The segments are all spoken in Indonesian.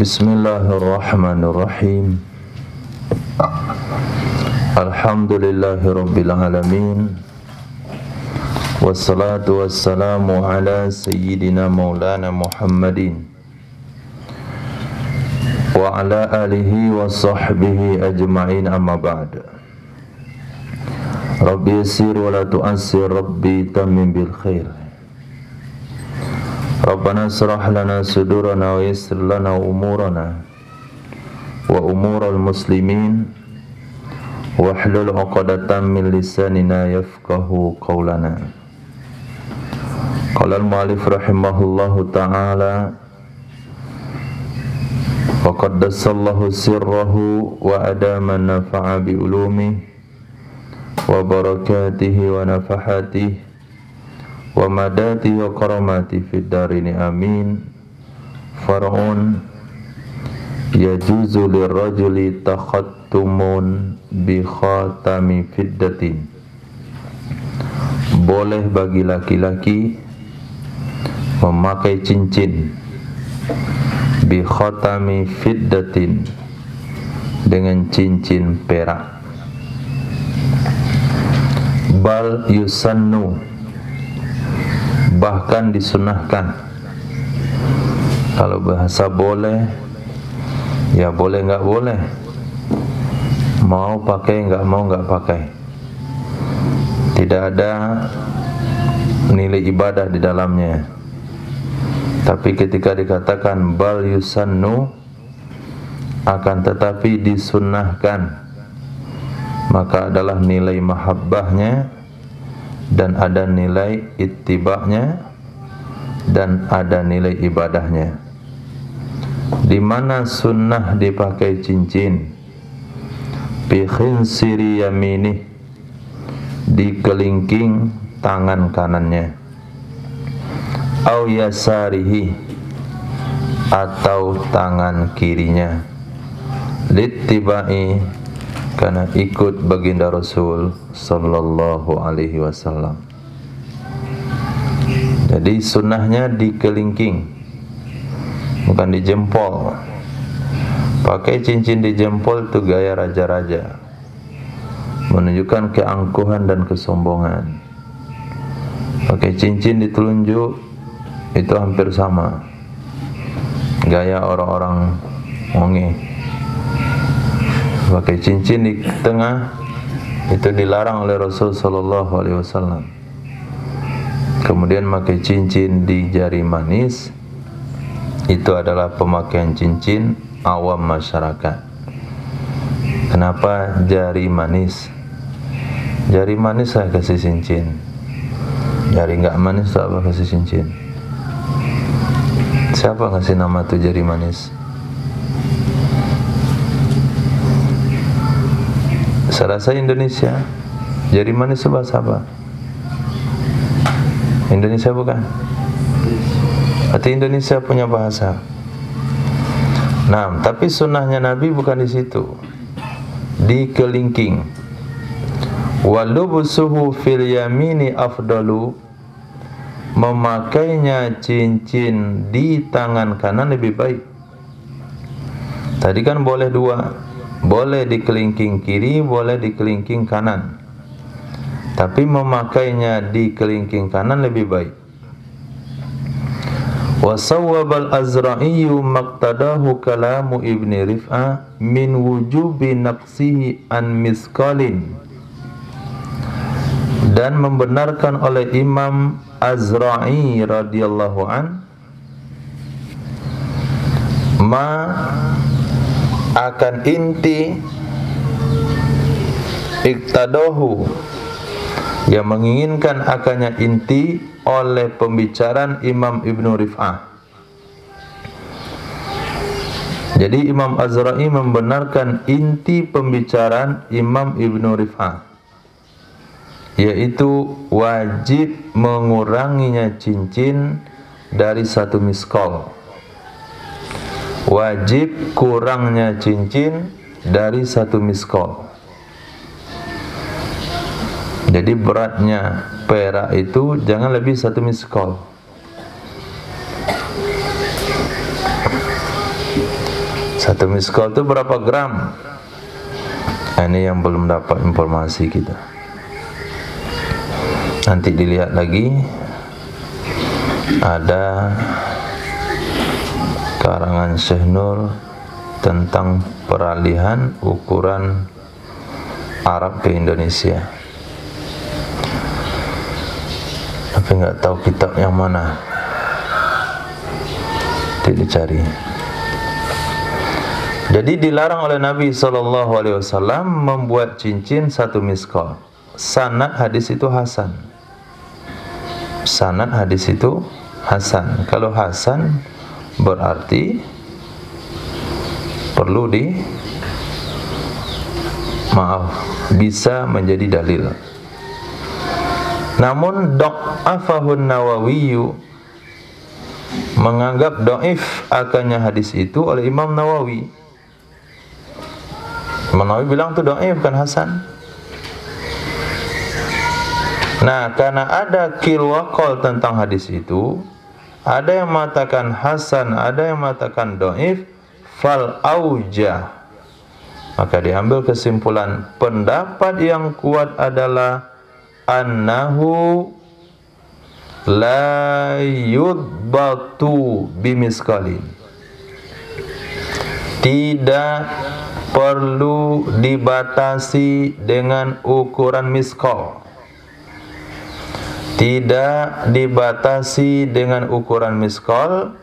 Bismillahirrahmanirrahim. Alhamdulillahirabbil alamin. Wassalatu wassalamu ala sayyidina maulana Muhammadin wa ala alihi wa sahbihi ajma'in, amma ba'd. Rabbi yassir wa la tu'assir, Rabbi tammim bil khair. Rabbana shrah lana sudurana wa yassir lana umurana wa umural muslimin wahlul 'uqdatam min lisanina yafqahu qawlana. Qala al-mu'allif rahimahullahu ta'ala wa qaddasallahu sirrahu wa adama nafa'a bi ulumihi wa barakatihi wa nafahatihi wa madati wa karamati fid darini amin. Far'un yajuzu lirrajuli takhattumun bi khatami fiddatin. Boleh bagi laki-laki memakai cincin bi khatami fiddatin, dengan cincin perak. Bal yusannu, bahkan disunahkan. Kalau bahasa boleh, ya boleh nggak boleh, mau pakai nggak mau nggak pakai, tidak ada nilai ibadah di dalamnya. Tapi ketika dikatakan bal yusannu, akan tetapi disunnahkan, maka adalah nilai mahabbahnya, dan ada nilai ittiba'nya, dan ada nilai ibadahnya. Di mana sunnah dipakai cincin? Bi khinsiri yaminih, di kelingking tangan kanannya. Au yasarihi, atau tangan kirinya. Littiba'i, karena ikut baginda Rasul sallallahu alaihi wasallam. Jadi sunnahnya di kelingking, bukan di jempol. Pakai cincin di jempol itu gaya raja-raja, menunjukkan keangkuhan dan kesombongan. Pakai cincin di telunjuk itu hampir sama, gaya orang-orang onge. Pakai cincin di tengah itu dilarang oleh Rasul sallallahu alaihi wasallam. Kemudian pakai cincin di jari manis, itu adalah pemakaian cincin awam masyarakat. Kenapa jari manis? Jari manis saya kasih cincin, jari nggak manis tak apa kasih cincin. Siapa ngasih nama tuh jari manis? Saya rasa Indonesia. Jari manis bahasa apa? Indonesia bukan? Berarti Indonesia punya bahasa. Nah, tapi sunnahnya Nabi bukan di situ, di kelingking. Walubusuhu fil yamini afdalu, memakainya cincin di tangan kanan lebih baik. Tadi kan boleh dua, boleh di kelingking kiri, boleh di kelingking kanan. Tapi memakainya di kelingking kanan lebih baik. Wa sawwabal Azra'iyu maqtadahu kalamu Ibni Rif'ah min wujubi naqsihi an misqalin. Dan membenarkan oleh Imam Azra'i radhiyallahu an akan inti iqtadahu, yang menginginkan akannya inti oleh pembicaraan Imam Ibnu Rif'ah. Jadi Imam Azra'i membenarkan inti pembicaraan Imam Ibnu Rif'ah, yaitu wajib menguranginya cincin dari 1 miskol. Wajib kurangnya cincin dari 1 miskol. Jadi beratnya perak itu jangan lebih 1 miskol. 1 miskol itu berapa gram? Nah, ini yang belum dapat informasi kita. Nanti dilihat lagi, ada karangan Syekh Nur tentang peralihan ukuran Arab ke Indonesia. Tapi nggak tahu kitab yang mana. Tidak dicari. Jadi dilarang oleh Nabi SAW membuat cincin 1 miskol. Sanad hadis itu hasan. Sanad hadis itu hasan. Kalau hasan berarti perlu bisa menjadi dalil. Namun Dha'afahun Nawawiyu, menganggap dhaif akannya hadis itu oleh Imam Nawawi. Imam Nawawi bilang itu dhaif, bukan hasan. Nah, karena ada qil wa qal tentang hadis itu, ada yang mengatakan hasan, ada yang mengatakan dhaif, fal aujah, maka diambil kesimpulan pendapat yang kuat adalah annahu la yudbatu bimiskalin, tidak perlu dibatasi dengan ukuran miskol, tidak dibatasi dengan ukuran miskol,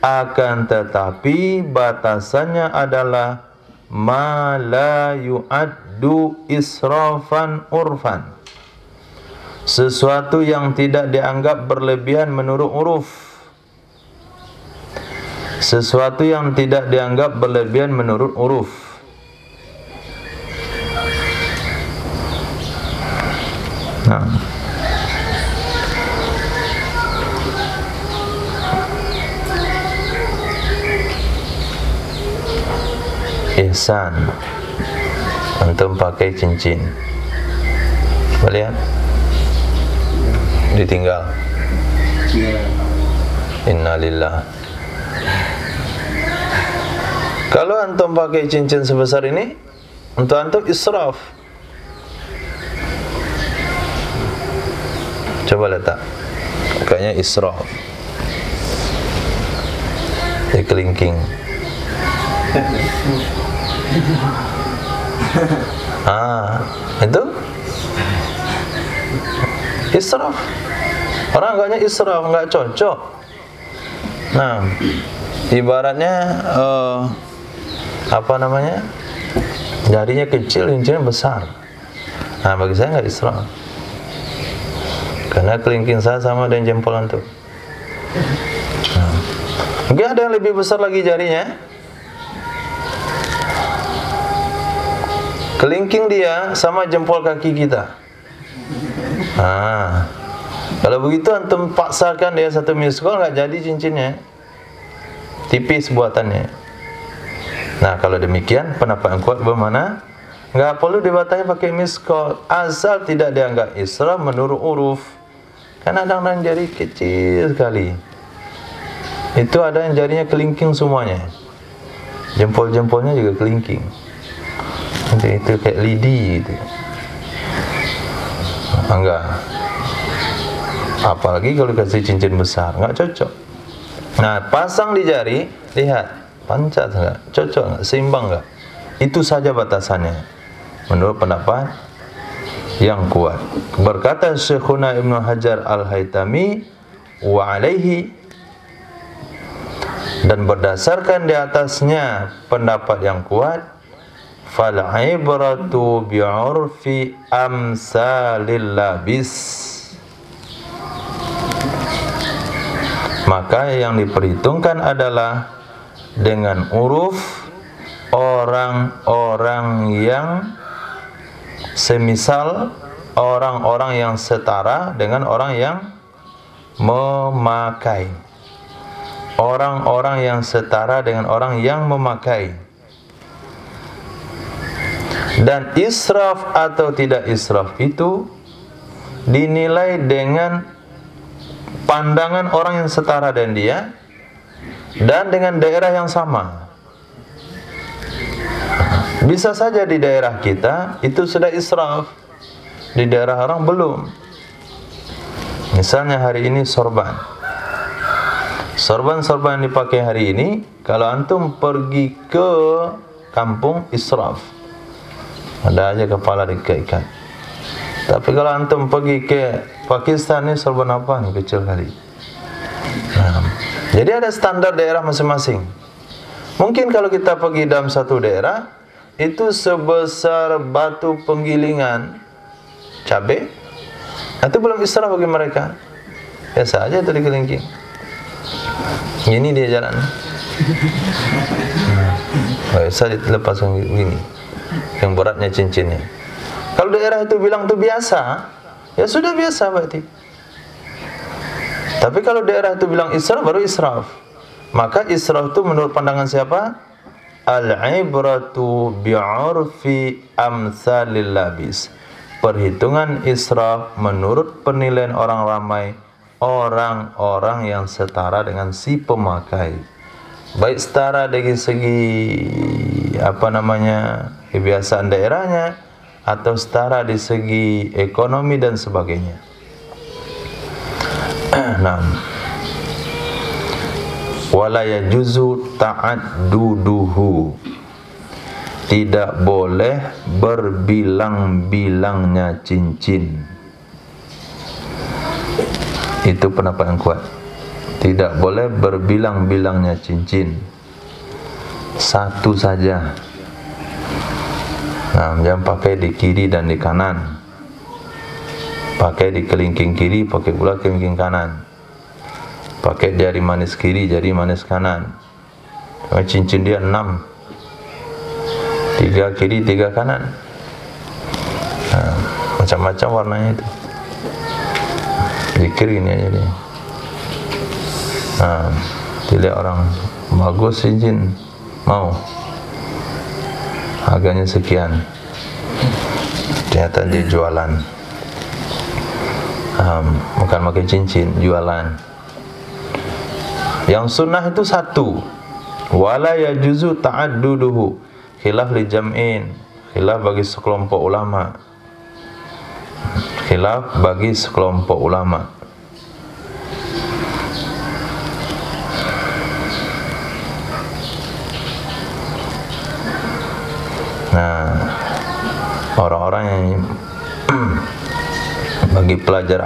akan tetapi batasannya adalah ma la yu'addu israfan urfan, sesuatu yang tidak dianggap berlebihan menurut uruf, sesuatu yang tidak dianggap berlebihan menurut uruf. Nah, ihsan, antum pakai cincin, lihat, ditinggal. Innalillah. Kalau antum pakai cincin sebesar ini, untuk antum israf. Coba letak, kayaknya israf. Dikelingking. Itu israf. Orang agaknya israf, nggak cocok. Nah, ibaratnya apa namanya, jarinya kecil, cincinnya besar. Nah, bagi saya nggak israf, karena kelingking saya sama dengan jempol antum. Nah, mungkin ada yang lebih besar lagi jarinya. Kelingking dia sama jempol kaki kita. Kalau begitu antum paksakan dia 1 miskol, nggak jadi cincinnya, tipis buatannya. Nah, kalau demikian pendapat yang kuat bagaimana? Nggak perlu dibatasi pakai miskol, asal tidak dianggap israf menurut uruf. Kan ada yang jari kecil sekali, itu ada yang jarinya kelingking semuanya, jempol-jempolnya juga kelingking. Itu kayak lidi gitu. Enggak. Apalagi kalau kasih cincin besar, enggak cocok. Nah, pasang di jari, lihat, pancat enggak? Cocok enggak? Seimbang enggak? Itu saja batasannya menurut pendapat yang kuat. Berkata Syekhuna Ibnu Hajar Al-Haytami wa alaihi, dan berdasarkan di atasnya pendapat yang kuat, fal ibratu bi'urfi amsalil labis, maka yang diperhitungkan adalah dengan uruf orang-orang yang semisal, orang-orang yang setara dengan orang yang memakai, orang-orang yang setara dengan orang yang memakai. Dan israf atau tidak israf itu dinilai dengan pandangan orang yang setara dengan dia dan dengan daerah yang sama. Bisa saja di daerah kita itu sudah israf, di daerah orang belum. Misalnya hari ini sorban yang dipakai hari ini, kalau antum pergi ke kampung israf, ada aja kepala diikat-ikat. Tapi kalau antum pergi ke Pakistan, ini sorban apa nih, kecil kali. Jadi ada standar daerah masing-masing. Mungkin kalau kita pergi dalam satu daerah, itu sebesar batu penggilingan cabai, itu belum israf bagi mereka. Biasa aja itu dikelingking. Ini dia jalan. Saya dilepaskan begini, yang beratnya cincinnya. Kalau daerah itu bilang itu biasa, ya sudah biasa berarti. Tapi kalau daerah itu bilang israf, baru israf. Maka israf itu menurut pandangan siapa? Al-ibratu bi'urfi amsalil labis. Perhitungan israf menurut penilaian orang ramai, orang-orang yang setara dengan si pemakai. Baik setara dari segi kebiasaan daerahnya, atau setara di segi ekonomi dan sebagainya. Nah, wala yajuzu ta'adduduhu, tidak boleh berbilang-bilangnya cincin. Itu pendapat yang kuat. Tidak boleh berbilang-bilangnya cincin, satu saja. Nah, jangan pakai di kiri dan di kanan. Pakai di kelingking kiri, pakai pula kelingking kanan. Pakai jari manis kiri, jari manis kanan. Cincin dia 6, 3 kiri, 3 kanan. Nah, macam-macam warnanya itu. Zikir ini aja dia. Nah, dilihat orang bagus cincin, mau. Harganya sekian. Ternyata dia jualan. Bukan pakai cincin, jualan. Yang sunnah itu satu. Wala yajuzu ta'adduduhu. Khilaf li jam'in. Khilaf bagi sekelompok ulama. Khilaf bagi sekelompok ulama. Nah, orang-orang yang bagi pelajar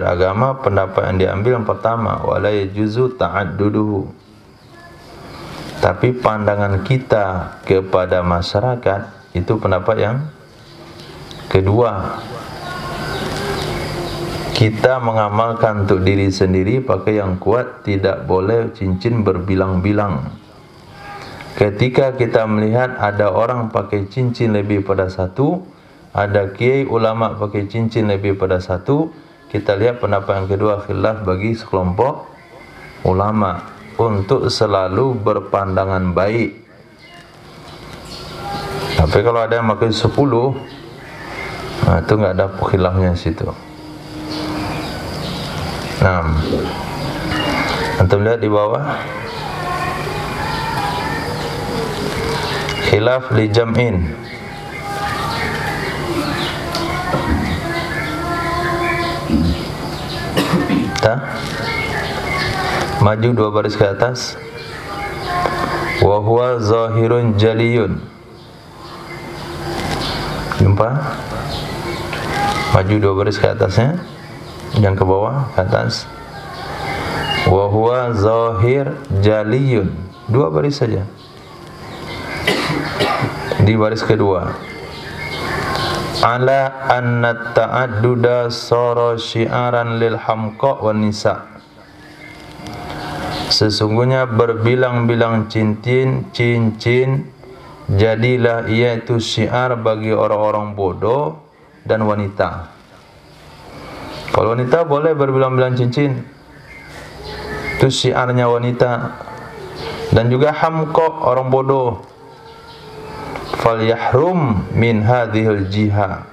agama, pendapat yang diambil yang pertama, wala yajuzu ta'adduduhu. Tapi pandangan kita kepada masyarakat itu pendapat yang kedua. Kita mengamalkan untuk diri sendiri, pakai yang kuat, tidak boleh cincin berbilang-bilang. Ketika kita melihat ada orang pakai cincin lebih pada satu, ada kiai ulama pakai cincin lebih pada satu, kita lihat pendapat yang kedua, khilaf bagi sekelompok ulama, untuk selalu berpandangan baik. Tapi kalau ada yang pakai 10, nah itu nggak ada khilafnya situ. Nah, antum lihat di bawah, khilaf li jam'in. Maju 2 baris ke atas. Wa huwa zahirun jaliyun. Jumpa? Maju 2 baris ke atasnya. Yang ke bawah, ke atas. Wa huwa zahir jaliyun. 2 baris saja. Di baris kedua, ala anna ta'adduda sara syi'aran lil hamqa wan nisa. Sesungguhnya berbilang-bilang cincin jadilah ia itu syiar bagi orang-orang bodoh dan wanita. Kalau wanita boleh berbilang-bilang cincin, itu syiarnya wanita. Dan juga hamqa, orang bodoh. Falyahrum min hadhil jiha,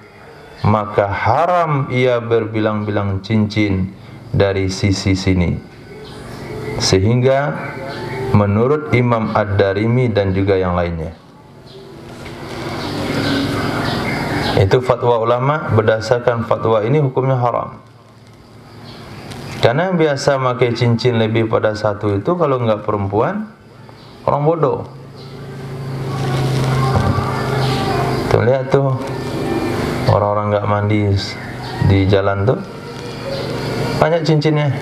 maka haram ia berbilang-bilang cincin dari sisi sini. Sehingga menurut Imam Ad-Darimi dan juga yang lainnya. Itu fatwa ulama, berdasarkan fatwa ini hukumnya haram. Karena yang biasa pakai cincin lebih pada satu itu kalau enggak perempuan, orang bodoh. Tuh lihat tuh, orang-orang enggak mandi di jalan tuh, banyak cincinnya.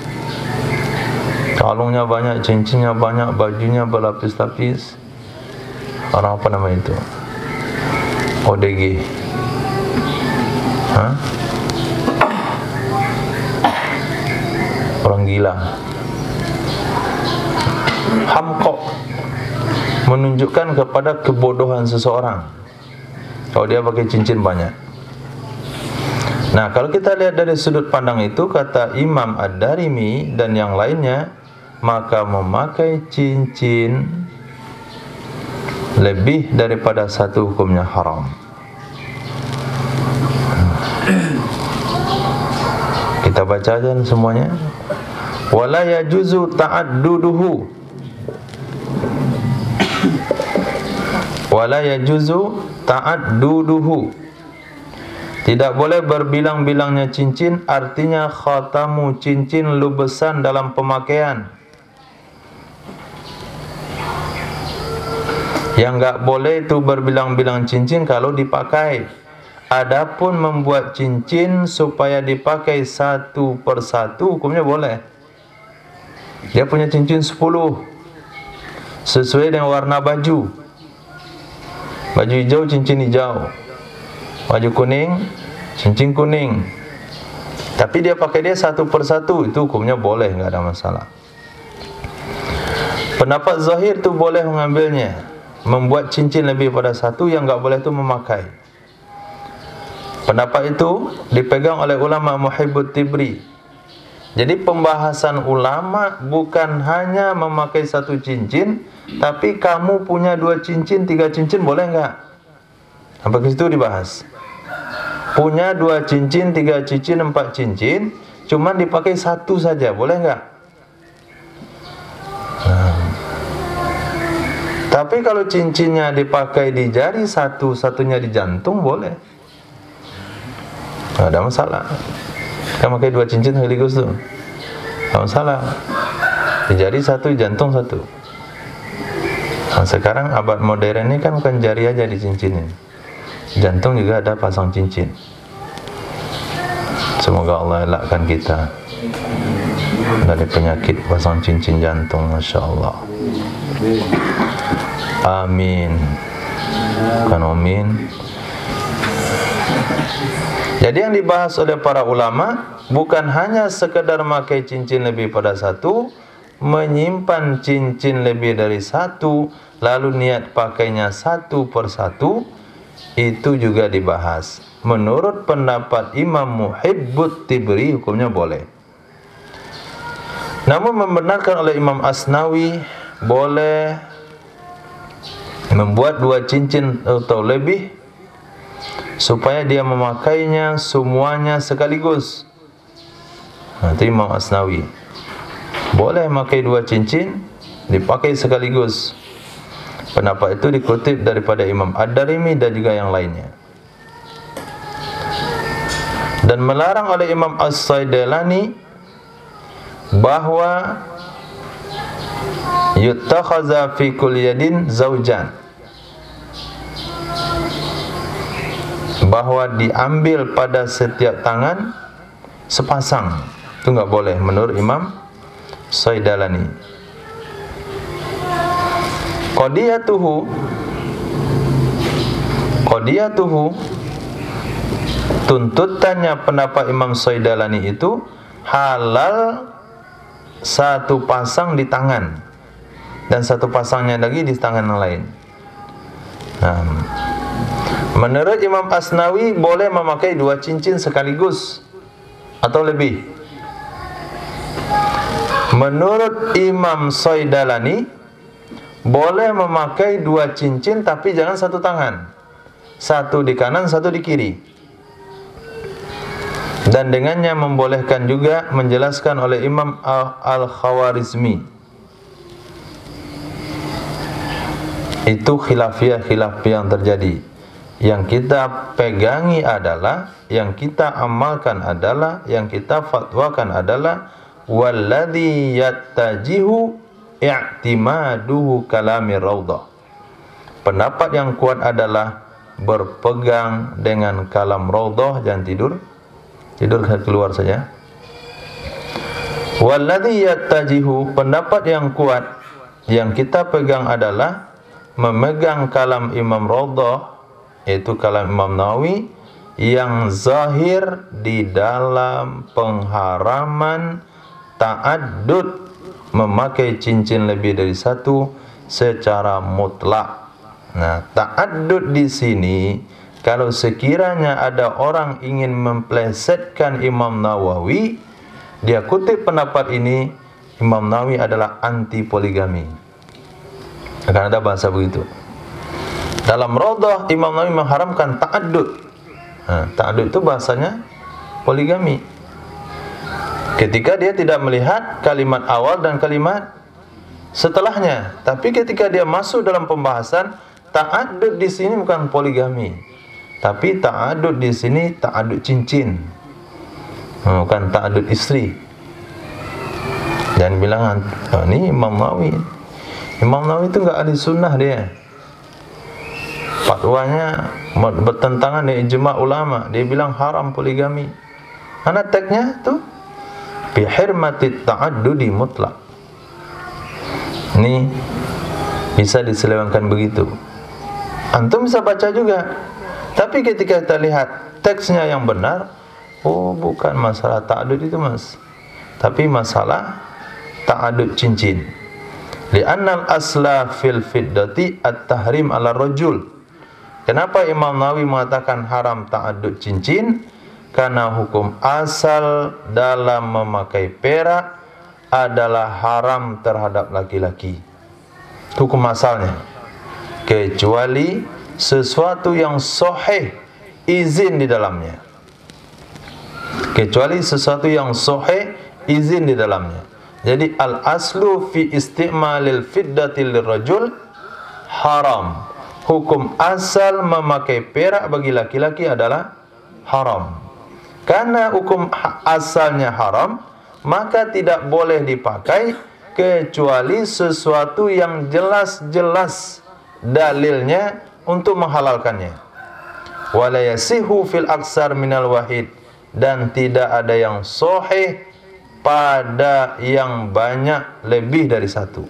Kalungnya banyak, cincinnya banyak, bajunya berlapis-lapis. Orang apa nama itu? ODG. Hah? Orang gila. Hamkok menunjukkan kepada kebodohan seseorang kalau dia pakai cincin banyak. Nah, kalau kita lihat dari sudut pandang itu, kata Imam Ad-Darimi dan yang lainnya, maka memakai cincin lebih daripada satu hukumnya haram. Kita baca aja semuanya. Wala yajuzu ta'adduduhu. Wala yajuzu ta'adduduhu. Tidak boleh berbilang-bilangnya cincin, artinya khatamu cincin lubesan dalam pemakaian. Yang enggak boleh itu berbilang-bilang cincin kalau dipakai. Adapun membuat cincin supaya dipakai satu persatu, hukumnya boleh. Dia punya cincin 10 sesuai dengan warna baju. Baju hijau, cincin hijau. Baju kuning, cincin kuning. Tapi dia pakai dia satu persatu, itu hukumnya boleh, enggak ada masalah. Pendapat zahir itu boleh mengambilnya, membuat cincin lebih pada satu, yang enggak boleh itu memakai. Pendapat itu dipegang oleh ulama Muhibbut Tibri. Jadi pembahasan ulama bukan hanya memakai satu cincin, tapi kamu punya 2 cincin, 3 cincin, boleh enggak? Sampai ke situ dibahas. Punya 2 cincin, 3 cincin, 4 cincin, cuman dipakai satu saja, boleh enggak? Tapi kalau cincinnya dipakai di jari, satunya di jantung, boleh. Nggak ada masalah. Kan pakai 2 cincin sekaligus tuh, nggak masalah. Di jari satu, di jantung satu. Nah, sekarang abad modern ini kan bukan jari aja di cincinin, jantung juga ada pasang cincin. Semoga Allah elakkan kita dari penyakit pasang cincin jantung. Masya Allah. Amin. Bukan amin. Jadi yang dibahas oleh para ulama bukan hanya sekedar memakai cincin lebih pada satu, menyimpan cincin lebih dari satu, lalu niat pakainya satu persatu, itu juga dibahas. Menurut pendapat Imam Muhibbut Tibri, hukumnya boleh. Namun membenarkan oleh Imam Asnawi, boleh membuat 2 cincin atau lebih supaya dia memakainya semuanya sekaligus. Itu Imam Asnawi. Boleh memakai 2 cincin, dipakai sekaligus. Pendapat itu dikutip daripada Imam Ad-Darimi dan juga yang lainnya. Dan melarang oleh Imam As-Saidalani bahwa yutakhaza fi kulli yadin zaujan, bahwa diambil pada setiap tangan sepasang. Itu enggak boleh menurut Imam Saidalani. Qadiyatuhu tuntutannya pendapat Imam Saidalani itu halal satu pasang di tangan dan satu pasangnya lagi di tangan yang lain. Nah, menurut Imam Asnawi boleh memakai 2 cincin sekaligus atau lebih. Menurut Imam Saidalani boleh memakai 2 cincin tapi jangan satu tangan, satu di kanan, satu di kiri. Dan dengannya membolehkan juga menjelaskan oleh Imam Al-Khawarizmi. Itu khilafiyah yang terjadi. Yang kita pegangi adalah, yang kita amalkan adalah, yang kita fatwakan adalah walladzi yattajihu i'timaduhu kalamir raudhah. Pendapat yang kuat adalah berpegang dengan kalam raudhah. Jangan tidur keluar saja. Walladzi yattajihu, pendapat yang kuat yang kita pegang adalah memegang kalam Imam Raudhah, yaitu kalam Imam Nawawi, yang zahir di dalam pengharaman ta'addud, memakai cincin lebih dari satu secara mutlak. Nah, ta'addud di sini, kalau sekiranya ada orang ingin memplesetkan Imam Nawawi, dia kutip pendapat ini, Imam Nawawi adalah anti poligami. Akan ada bahasa begitu. Dalam Raudhah, Imam Nawawi mengharamkan ta'addud. Ta'addud itu bahasanya poligami. Ketika dia tidak melihat kalimat awal dan kalimat setelahnya, tapi ketika dia masuk dalam pembahasan, ta'addud di sini bukan poligami, tapi ta'addud di sini ta'addud cincin, bukan ta'addud istri. Dan bilang, ini Imam Nawawi. Imam Nawawi itu enggak ahli sunnah dia. Fatwanya bertentangan dengan ijma' ulama. Dia bilang haram poligami. Mana teksnya tuh? Bi hirmatit ta'addudi mutlak. Ini bisa diselewengkan begitu. Antum bisa baca juga. Tapi ketika kita lihat teksnya yang benar, oh bukan masalah ta'addud itu, Mas. Tapi masalah ta'addud cincin. Li'annal asla fil fiddati at-tahrim ala rajul. Kenapa Imam Nawawi mengatakan haram ta'addud cincin? Karena hukum asal dalam memakai perak adalah haram terhadap laki-laki. Hukum asalnya. Kecuali sesuatu yang sahih izin di dalamnya. Kecuali sesuatu yang sahih izin di dalamnya. Jadi al-aslu fi isti'malil fiddati lirrajul haram. Hukum asal memakai perak bagi laki-laki adalah haram. Karena hukum asalnya haram, maka tidak boleh dipakai kecuali sesuatu yang jelas-jelas dalilnya untuk menghalalkannya. Wala yasihu fil aksar minal wahid, dan tidak ada yang sahih pada yang banyak lebih dari satu.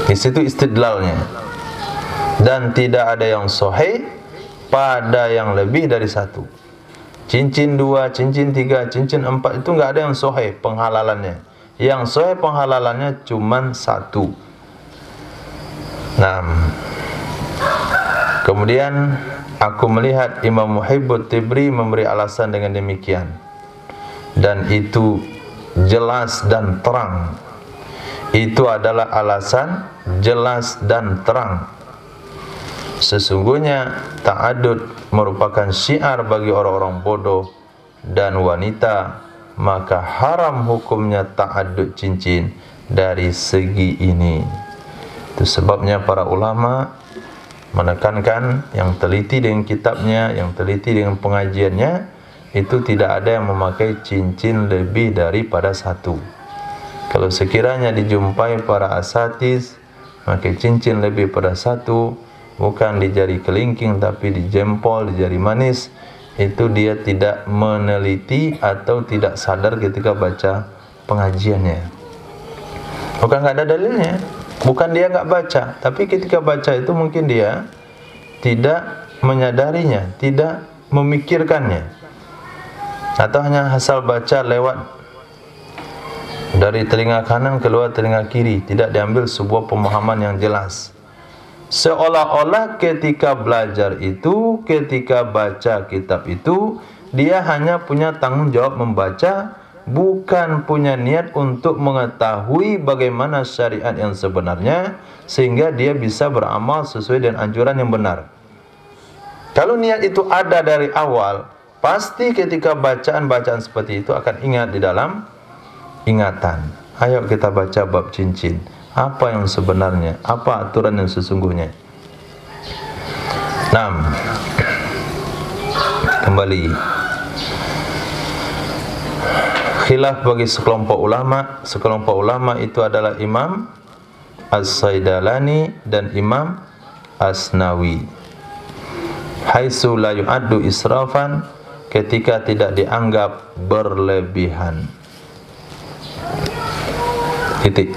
Di situ istidlalnya. Dan tidak ada yang sahih pada yang lebih dari satu. Cincin 2, cincin 3, cincin 4 itu enggak ada yang sahih penghalalannya. Yang sahih penghalalannya cuma satu. Nah, kemudian aku melihat Imam Muhibbut Tibri memberi alasan dengan demikian. Dan itu jelas dan terang. Itu adalah alasan jelas dan terang. Sesungguhnya ta'addud merupakan syiar bagi orang-orang bodoh dan wanita, maka haram hukumnya ta'addud cincin dari segi ini. Itu sebabnya para ulama menekankan, yang teliti dengan kitabnya, yang teliti dengan pengajiannya, itu tidak ada yang memakai cincin lebih daripada satu. Kalau sekiranya dijumpai para asatiz memakai cincin lebih pada satu, bukan di jari kelingking tapi di jempol, di jari manis, itu dia tidak meneliti atau tidak sadar ketika baca pengajiannya. Bukan nggak ada dalilnya, bukan dia nggak baca, tapi ketika baca itu mungkin dia tidak menyadarinya, tidak memikirkannya, atau hanya asal baca lewat dari telinga kanan keluar telinga kiri, tidak diambil sebuah pemahaman yang jelas. Seolah-olah ketika belajar itu, ketika baca kitab itu, dia hanya punya tanggung jawab membaca, bukan punya niat untuk mengetahui bagaimana syariat yang sebenarnya, sehingga dia bisa beramal sesuai dengan anjuran yang benar. Kalau niat itu ada dari awal, pasti ketika bacaan-bacaan seperti itu akan ingat di dalam ingatan. Ayo kita baca bab cincin. apa yang sebenarnya, apa aturan yang sesungguhnya. Nah, kembali khilaf bagi sekelompok ulama. Sekelompok ulama itu adalah Imam As-Saidalani dan Imam Asnawi. Haitsu la yu'addu israfan, ketika tidak dianggap berlebihan. Titik.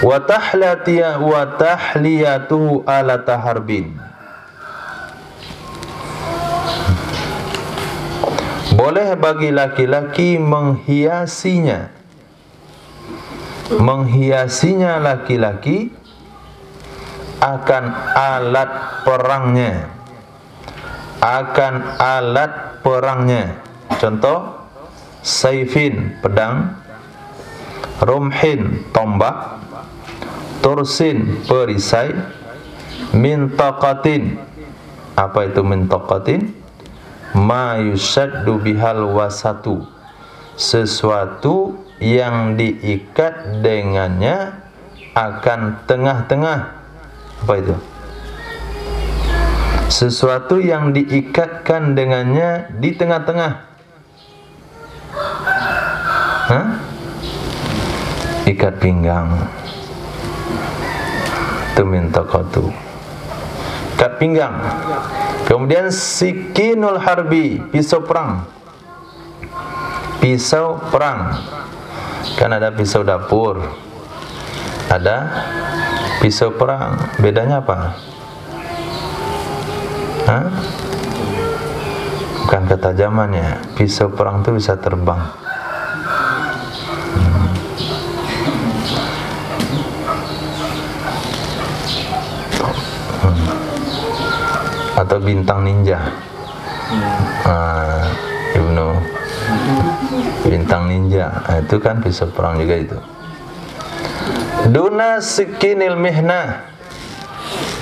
Wa tahliyatuhu ala taharbin. Boleh bagi laki-laki menghiasinya laki-laki akan alat perangnya, contoh saifin, pedang, rumhin, tombak, tursin, perisai, mintaqatin. Apa itu mintaqatin? Ma yusaddu bihal wasatu, sesuatu yang diikat dengannya akan tengah-tengah. Apa itu? Sesuatu yang diikatkan dengannya di tengah-tengah. Ikat pinggang. Itu mintaqatu. Ikat pinggang. Kemudian sikinul harbi, pisau perang. Pisau perang. Kan ada pisau dapur, ada pisau perang. Bedanya apa? Bukan ketajamannya. Pisau perang itu bisa terbang. Atau bintang ninja. Bintang ninja, itu kan pisau perang juga itu. Duna sikinil mihnah,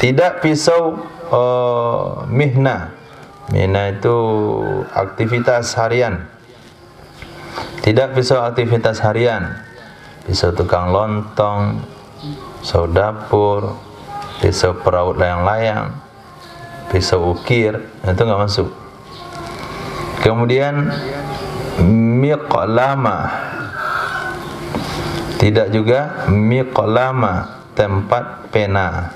tidak pisau mihnah. Mihnah itu aktivitas harian. Tidak pisau aktivitas harian. Pisau tukang lontong, pisau dapur, pisau peraut layang-layang, pisau ukir, itu nggak masuk. Kemudian miqlama, tidak juga miqlama, tempat pena.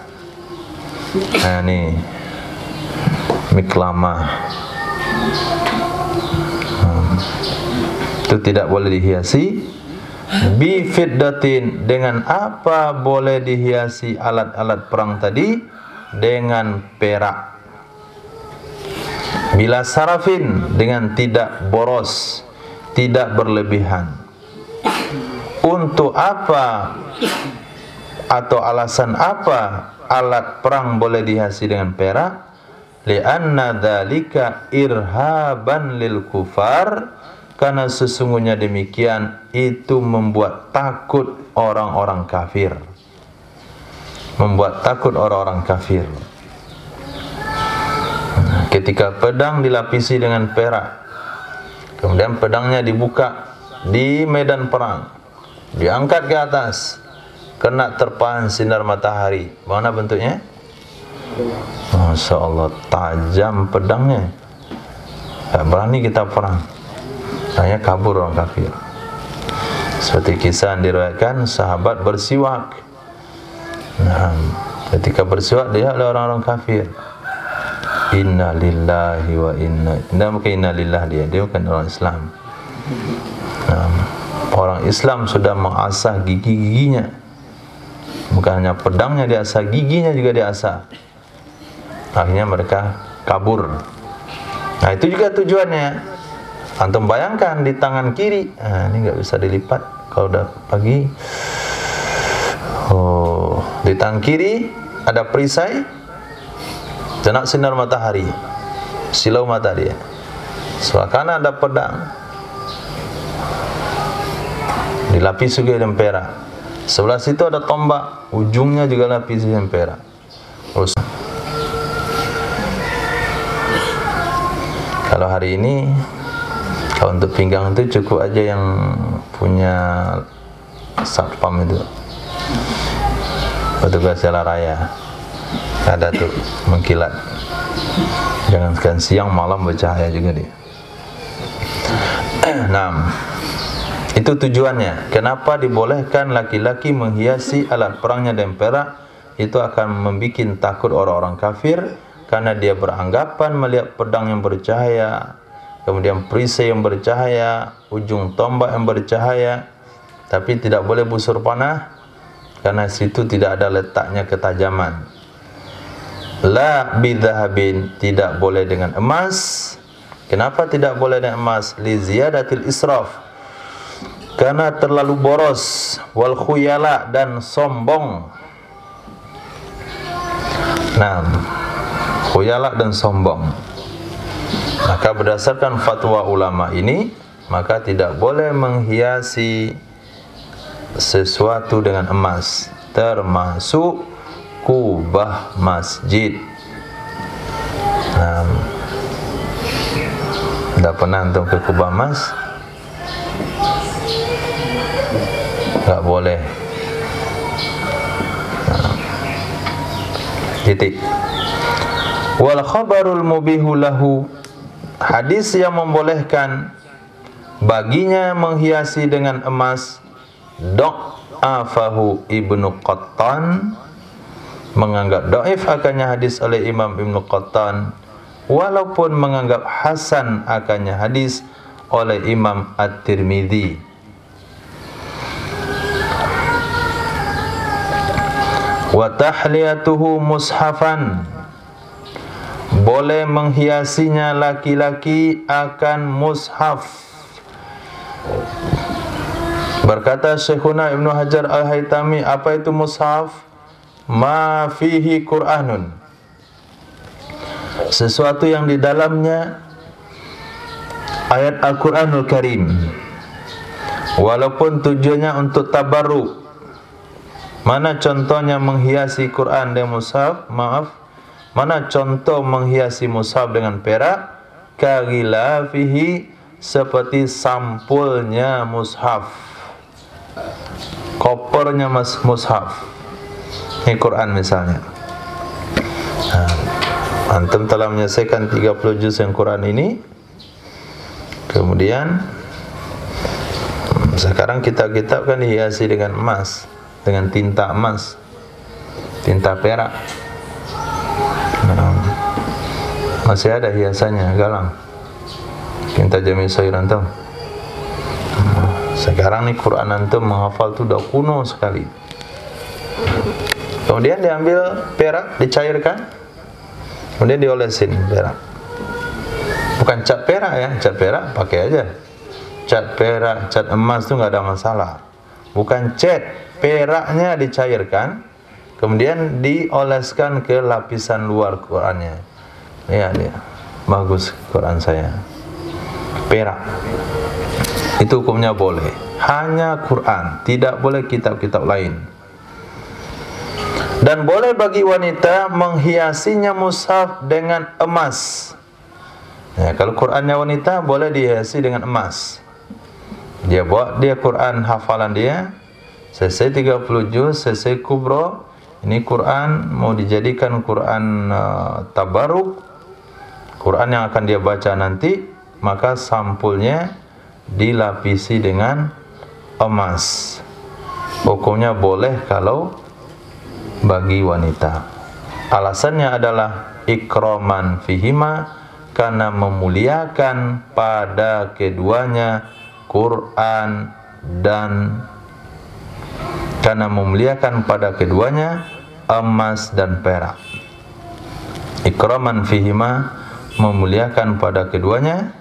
Nah ini miqlama, itu tidak boleh dihiasi. Bi fiddatin, dengan apa boleh dihiasi alat-alat perang tadi? Dengan perak. Bila sarafin, dengan tidak boros, tidak berlebihan. Untuk apa atau alasan apa alat perang boleh dihiasi dengan perak? Li'anna dzalika irhaban lil kufar, karena sesungguhnya demikian itu membuat takut orang-orang kafir. Membuat takut orang-orang kafir. Ketika pedang dilapisi dengan perak, kemudian pedangnya dibuka di medan perang, diangkat ke atas, kena terpaan sinar matahari, mana bentuknya? Masya Allah, tajam pedangnya. Tak berani kita perang, hanya kabur orang kafir. Seperti kisah yang diriwayatkan, sahabat bersiwak. Nah, ketika bersiwak dia oleh orang-orang kafir. Inna lillahi wa inna lillahi, dia bukan orang Islam. Nah, orang Islam sudah mengasah gigi-giginya, bukan hanya pedangnya diasah, giginya juga diasah. Akhirnya mereka kabur. Nah itu juga tujuannya. Antum bayangkan di tangan kiri, nah, ini nggak bisa dilipat kalau udah pagi. Di tangan kiri ada perisai, kena sinar matahari, silau mata dia. Sebelah kanan ada pedang, dilapisi juga dengan perak. Sebelah situ ada tombak, ujungnya juga lapis dengan perak. Kalau hari ini, kalau untuk pinggang itu cukup aja yang punya satpam itu, petugas jalan raya, ada tuh mengkilat. Jangan sekian siang malam bercahaya juga dia. Nah, itu tujuannya. Kenapa dibolehkan laki-laki menghiasi alat perangnya dengan perak? Itu akan membuat takut orang-orang kafir, karena dia beranggapan melihat pedang yang bercahaya, kemudian perisai yang bercahaya, ujung tombak yang bercahaya, tapi tidak boleh busur panah, karena situ tidak ada letaknya ketajaman. La bidhahabin, tidak boleh dengan emas. Kenapa tidak boleh dengan emas? Li ziyadatil israf, karena terlalu boros. Wal khuyala, dan sombong. Nah, khuyala dan sombong. Maka berdasarkan fatwa ulama ini, maka tidak boleh menghiasi sesuatu dengan emas, termasuk kubah masjid. Nah, tidak pernah antum ke kubah emas? Tidak boleh. Nah, titik. Wal khabarul mubihu lahu, hadis yang membolehkan baginya menghiasi dengan emas, da'afahu Ibnu Qattan, menganggap dhaif akannya hadis oleh Imam Ibnu Qattan, walaupun menganggap hasan akannya hadis oleh Imam At-Tirmidzi. Wa tahliyatuhu mushafan, boleh menghiasinya laki-laki akan mushaf. Berkata Syekhuna Ibnu Hajar Al-Haytami, apa itu mushaf? Ma fihi Qur'anun, sesuatu yang di dalamnya ayat Al-Qur'anul Karim, walaupun tujuannya untuk tabarruk. Mana contohnya menghiasi Quran dengan mushaf? Mana contoh menghiasi mushaf dengan perak? Kaghilafihi, seperti sampulnya mushaf, kopernya mushaf. Ini Quran misalnya. Nah, antum telah menyelesaikan 30 juz yang Quran ini. Kemudian sekarang kitab-kitab kan dihiasi dengan emas, dengan tinta emas, tinta perak. Nah, masih ada hiasannya, galang, tinta Jamil Sair antum. Sekarang nih Quran antum menghafal tuh udah kuno sekali. Kemudian diambil perak, dicairkan, kemudian diolesin perak. Bukan cat perak ya, cat perak pakai aja. Cat perak, cat emas itu nggak ada masalah. Bukan cat, peraknya dicairkan, kemudian dioleskan ke lapisan luar Qurannya. Ya, dia bagus Quran saya. Perak. Itu hukumnya boleh. Hanya Quran, tidak boleh kitab-kitab lain. Dan boleh bagi wanita menghiasinya mushaf dengan emas. Ya, kalau Qurannya wanita boleh dihiasi dengan emas. Dia bawa dia Quran hafalan dia, selesai 30 juz, selesai kubro. Ini Quran mau dijadikan Quran tabaruk, Quran yang akan dia baca nanti, maka sampulnya dilapisi dengan emas. Hukumnya boleh kalau bagi wanita. Alasannya adalah ikraman fihima, karena memuliakan pada keduanya Quran, dan karena memuliakan pada keduanya emas dan perak. Ikraman fihima, memuliakan pada keduanya,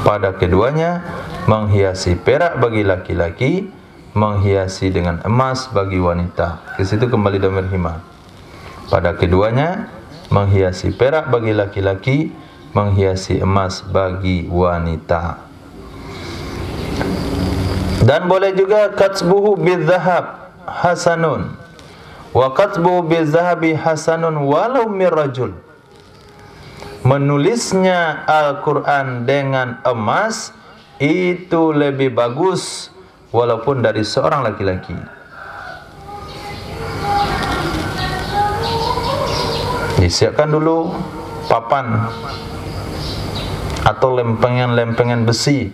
pada keduanya, menghiasi perak bagi laki-laki, menghiasi dengan emas bagi wanita. Ke situ kembali dhamir hima. Pada keduanya, menghiasi perak bagi laki-laki, menghiasi emas bagi wanita. Dan boleh juga katsbuhu bidzahab hasanun, wa katsbuhu bizzahabi hasanun walau mir rajul. menulisnya Al-Quran dengan emas itu lebih bagus walaupun dari seorang laki-laki. Disiapkan dulu papan atau lempengan-lempengan besi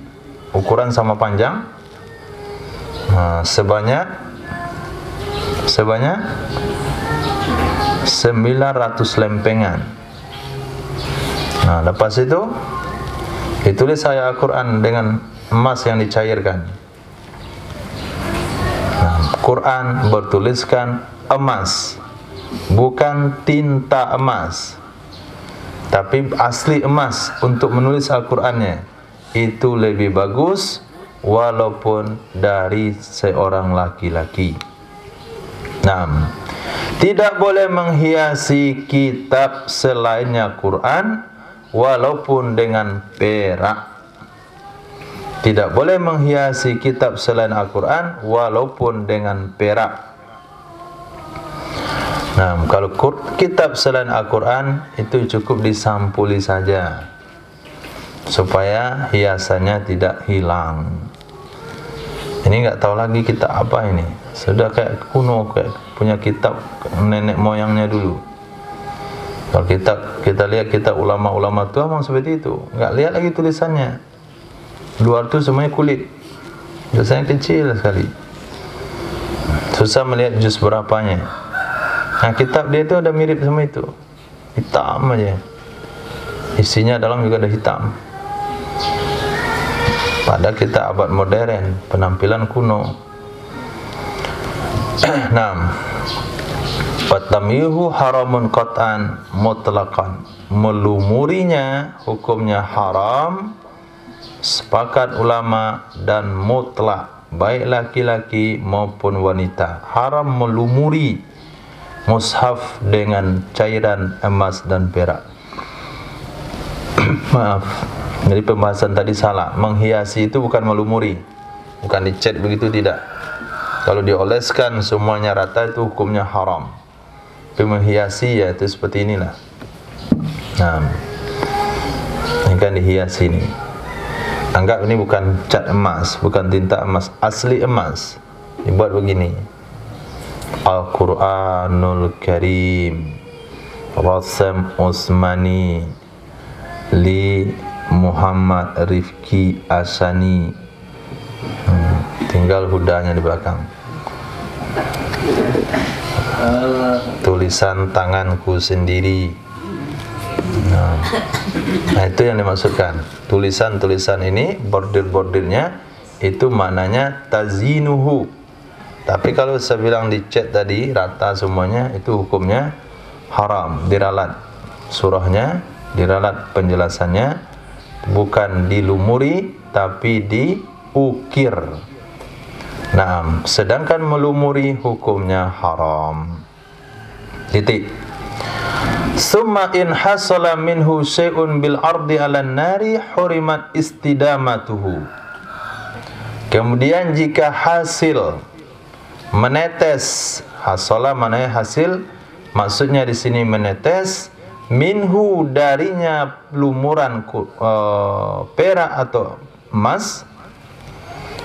ukuran sama panjang, sebanyak 900 lempengan. Nah, lepas itu ditulis ayat Al-Quran dengan emas yang dicairkan. Nah, Quran bertuliskan emas, bukan tinta emas, tapi asli emas untuk menulis Al-Qurannya. Itu lebih bagus walaupun dari seorang laki-laki. Nah, tidak boleh menghiasi kitab selainnya Quran walaupun dengan perak. Tidak boleh menghiasi kitab selain Al-Quran walaupun dengan perak. Nah, kalau kitab selain Al-Quran itu cukup disampuli saja supaya hiasannya tidak hilang. Ini nggak tahu lagi kitab apa ini. Sudah kayak kuno, kayak punya kitab nenek moyangnya dulu. Kalau kita lihat kitab ulama-ulama tua memang seperti itu. Nggak lihat lagi tulisannya. Luar itu semuanya kulit. Tulisannya kecil sekali. Susah melihat juz berapanya. Nah, kitab dia itu ada mirip sama itu. Hitam aja. Isinya dalam juga ada hitam. Padahal kita abad modern, penampilan kuno. Nah, fatamyihu haramun qat'an mutlaqan. Melumurinya hukumnya haram, sepakat ulama, dan mutlak, baik laki-laki maupun wanita. Haram melumuri mushaf dengan cairan emas dan perak. Maaf, jadi pembahasan tadi salah. Menghiasi itu bukan melumuri, bukan dicat begitu, tidak. Kalau dioleskan semuanya rata itu hukumnya haram. Tapi menghiasi ya itu seperti inilah. Nah, ini kan dihiasi ini. Anggap ini bukan cat emas, bukan tinta emas, asli emas. Dibuat begini. Al-Quranul Karim Rassam Usmani li Muhammad Rifki Asani. Tinggal hudanya di belakang. Tulisan tanganku sendiri. Nah, itu yang dimaksudkan. Tulisan-tulisan ini, bordir-bordirnya itu maknanya tazinuhu. Tapi kalau saya bilang dicat tadi rata semuanya, itu hukumnya haram, diralat surahnya, diralat penjelasannya, bukan dilumuri tapi diukir. Nah, sedangkan melumuri hukumnya haram. Titik. Summa in hasala minhu syai'un bil ardi 'alan nari hurimat istidamatuhu. Kemudian jika hasil menetes, hasala maknanya hasil, maksudnya di sini menetes, minhu darinya lumuran perak atau emas,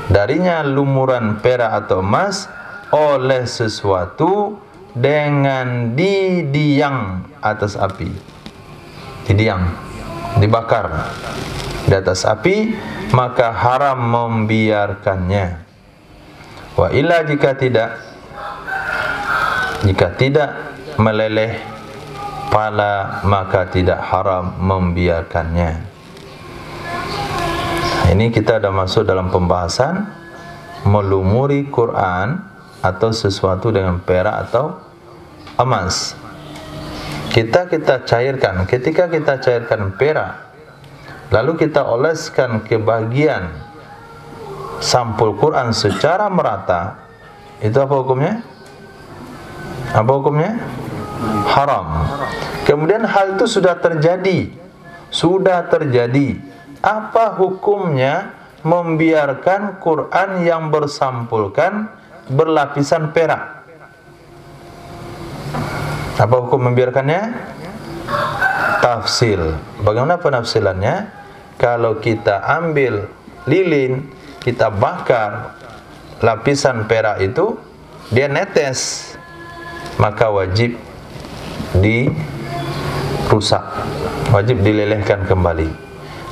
darinya lumuran perak atau emas oleh sesuatu dengan didiang atas api. Didiang, dibakar di atas api, maka haram membiarkannya. Wa illa jika tidak meleleh pala, maka tidak haram membiarkannya. Ini kita ada masuk dalam pembahasan melumuri Quran atau sesuatu dengan perak atau emas. Kita cairkan. Ketika kita cairkan perak, lalu kita oleskan ke bagian sampul Quran secara merata, itu apa hukumnya? Apa hukumnya? Haram. Kemudian hal itu sudah terjadi. Apa hukumnya membiarkan Quran yang bersampulkan berlapisan perak? Apa hukum membiarkannya? tafsil. Bagaimana penafsilannya? Kalau kita ambil lilin, kita bakar lapisan perak itu, dia netes, maka wajib dirusak, wajib dilelehkan kembali.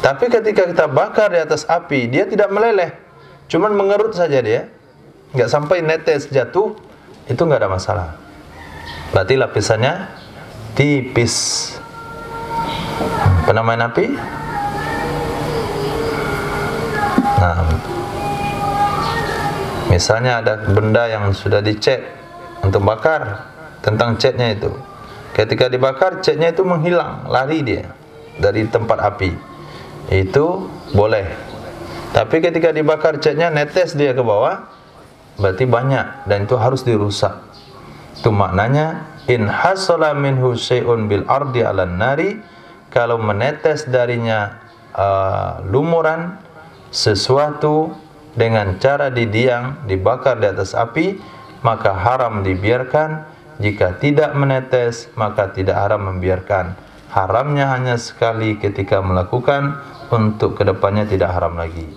Tapi ketika kita bakar di atas api, dia tidak meleleh, cuman mengerut saja dia, nggak sampai netes jatuh, itu nggak ada masalah. Berarti lapisannya tipis. Pernah main api? Nah, misalnya ada benda yang sudah dicat untuk bakar, tentang catnya itu, ketika dibakar catnya itu menghilang, lari dia dari tempat api, itu boleh. Tapi ketika dibakar catnya netes dia ke bawah, berarti banyak, dan itu harus dirusak. Itu maknanya in hasala minhu syai'un bil ardi 'alan nari, kalau menetes darinya lumuran sesuatu dengan cara didiang, dibakar di atas api, maka haram dibiarkan. Jika tidak menetes, maka tidak haram membiarkan. Haramnya hanya sekali ketika melakukan, untuk kedepannya tidak haram lagi.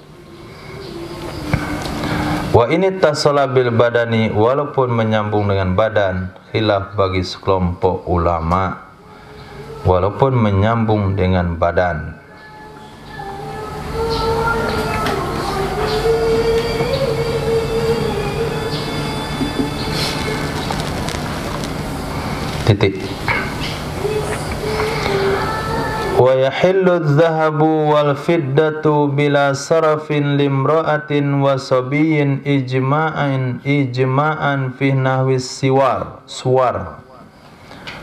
Wa ini tasala bil badani, walaupun menyambung dengan badan, khilaf bagi sekelompok ulama, walaupun menyambung dengan badan. Titik. Wa yahillu adh-dhahabu wal fiddatu bila sarafin limra'atin wa sabiyyin ijma'an fi nahwi suwar.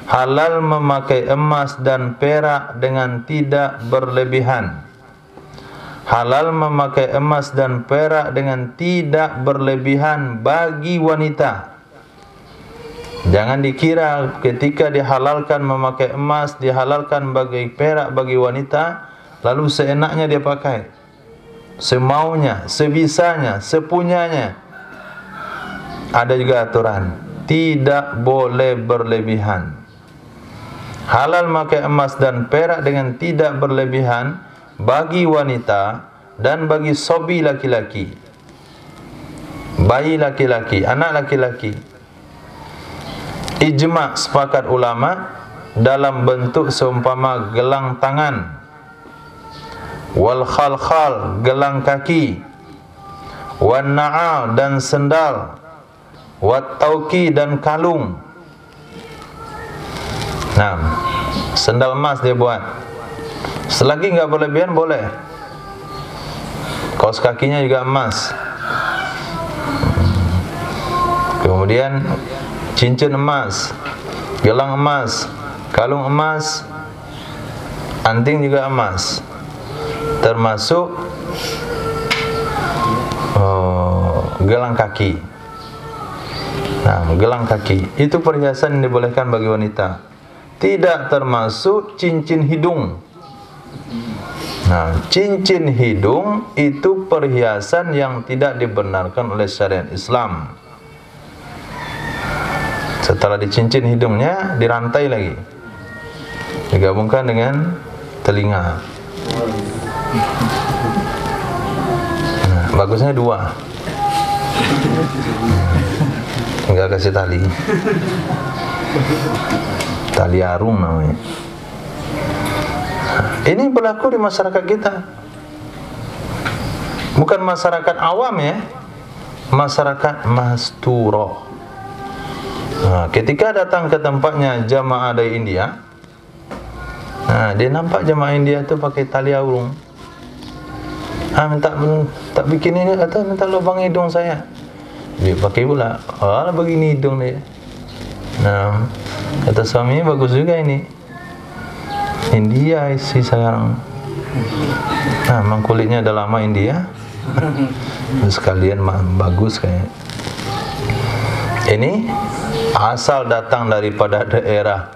Halal memakai emas dan perak dengan tidak berlebihan. Halal memakai emas dan perak dengan tidak berlebihan bagi wanita. Jangan dikira ketika dihalalkan memakai emas, dihalalkan bagi perak bagi wanita, lalu seenaknya dia pakai, semaunya, sebisanya, sepunyanya. Ada juga aturan, tidak boleh berlebihan. Halal memakai emas dan perak dengan tidak berlebihan bagi wanita dan bagi sobi laki-laki, bayi laki-laki, anak laki-laki. Ijma' sepakat ulama dalam bentuk seumpama gelang tangan, wal khalkhal gelang kaki, wan na'al dan sendal, wat tauki dan kalung. Nah, sendal emas dia buat, selagi enggak berlebihan boleh. Kaos kakinya juga emas. Kemudian cincin emas, gelang emas, kalung emas, anting juga emas, termasuk gelang kaki. Nah, gelang kaki itu perhiasan yang dibolehkan bagi wanita, tidak termasuk cincin hidung. Nah, cincin hidung itu perhiasan yang tidak dibenarkan oleh syariat Islam. Setelah dicincin hidungnya, dirantai lagi, digabungkan dengan telinga. Nah, bagusnya dua, enggak kasih tali, tali arung namanya. Ini berlaku di masyarakat kita, bukan masyarakat awam ya, masyarakat masturo. Nah, ketika datang ke tempatnya jamaah dari India, nah, dia nampak jamaah India itu pakai tali arung. Minta tak bikin ini, kata minta lubang hidung saya. Dia pakai pula, begini hidung dia. Nah, kata suaminya, bagus juga ini, India isi sekarang. Nah, memang kulitnya udah lama India. Sekalian bagus kayak. Ini asal datang daripada daerah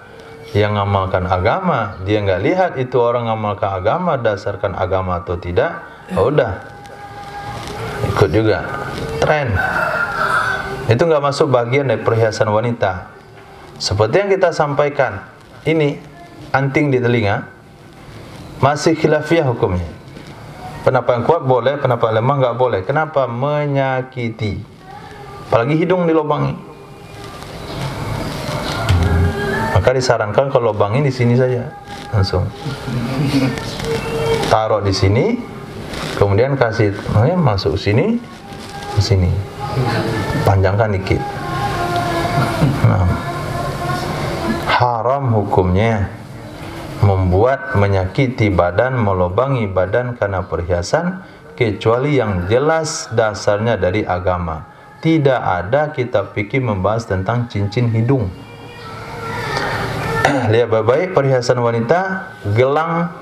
yang mengamalkan agama, dia nggak lihat itu orang mengamalkan agama, dasarkan agama atau tidak, udah ikut juga tren. Itu nggak masuk bagian dari perhiasan wanita. Seperti yang kita sampaikan, ini anting di telinga, masih khilafiyah hukumnya. Pendapat yang kuat boleh, pendapat lemah enggak boleh. Kenapa? Menyakiti. Apalagi hidung dilobangi. Maka disarankan kalau lobangi di sini saja, langsung. Taruh di sini, kemudian kasih masuk sini, ke sini. Panjangkan dikit. Nah, haram hukumnya membuat menyakiti badan, melobangi badan karena perhiasan, kecuali yang jelas dasarnya dari agama. Tidak ada kitab fikih membahas tentang cincin hidung. Lihat baik-baik, perhiasan wanita, gelang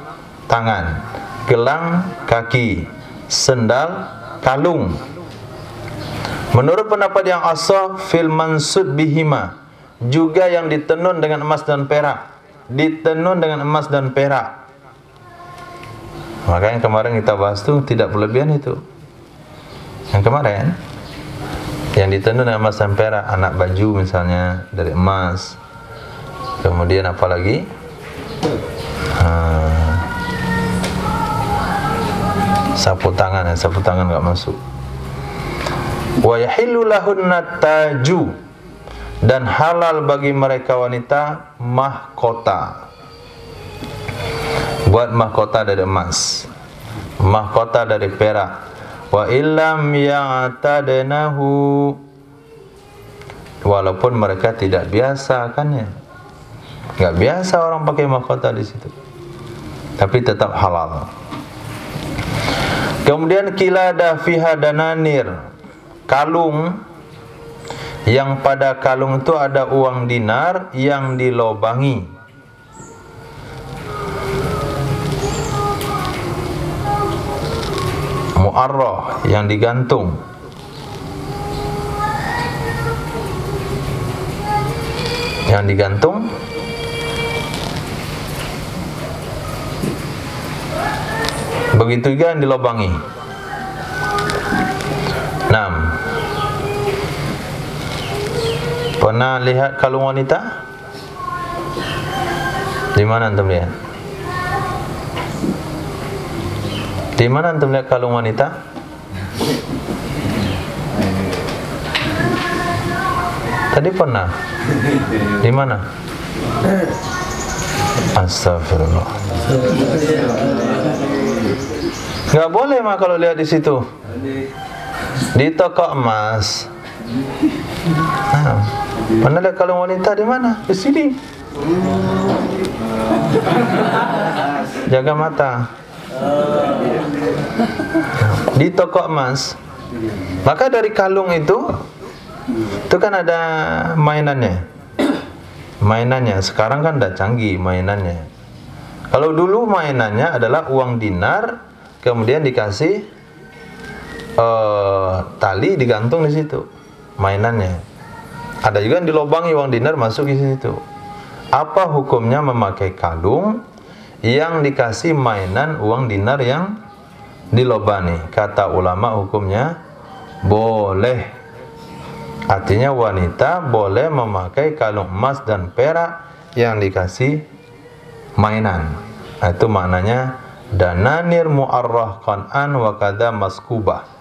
tangan, gelang kaki, sendal, kalung. Menurut pendapat yang ashah fil mansud bihima, juga yang ditenun dengan emas dan perak. Ditenun dengan emas dan perak. Maka yang kemarin kita bahas itu tidak berlebihan itu. Yang kemarin yang ditenun dengan emas dan perak, anak baju misalnya dari emas. Kemudian apa lagi? Sapu tangan enggak masuk. Wa yahillu lahunna taju, dan halal bagi mereka wanita mahkota. Buat mahkota dari emas, mahkota dari perak. Wa illam ya'tadenahu, walaupun mereka tidak biasa akannya. Enggak biasa orang pakai mahkota di situ, tapi tetap halal. Kemudian kilada fiha dananir, kalung yang pada kalung itu ada uang dinar yang dilobangi. Mu'arrah, yang digantung. Yang digantung. Begitu juga yang dilobangi. 6. Pernah lihat kalung wanita? Di mana antum lihat? Di mana antum lihat kalung wanita? Tadi pernah? Di mana? Astagfirullah. Enggak boleh mah kalau lihat di situ. Di toko emas. Nah, pernah lihat kalung wanita di mana? Di sini. Jaga mata. Di toko emas. Maka dari kalung itu kan ada mainannya. Mainannya sekarang kan udah canggih mainannya. Kalau dulu mainannya adalah uang dinar, kemudian dikasih tali digantung di situ. Mainannya. Ada juga yang dilobangi uang dinar masuk di situ. Apa hukumnya memakai kalung yang dikasih mainan uang dinar yang dilobangi? Kata ulama hukumnya boleh. Artinya wanita boleh memakai kalung emas dan perak yang dikasih mainan. Itu maknanya dananir mu'arrah qan'an wa kadza maskubah.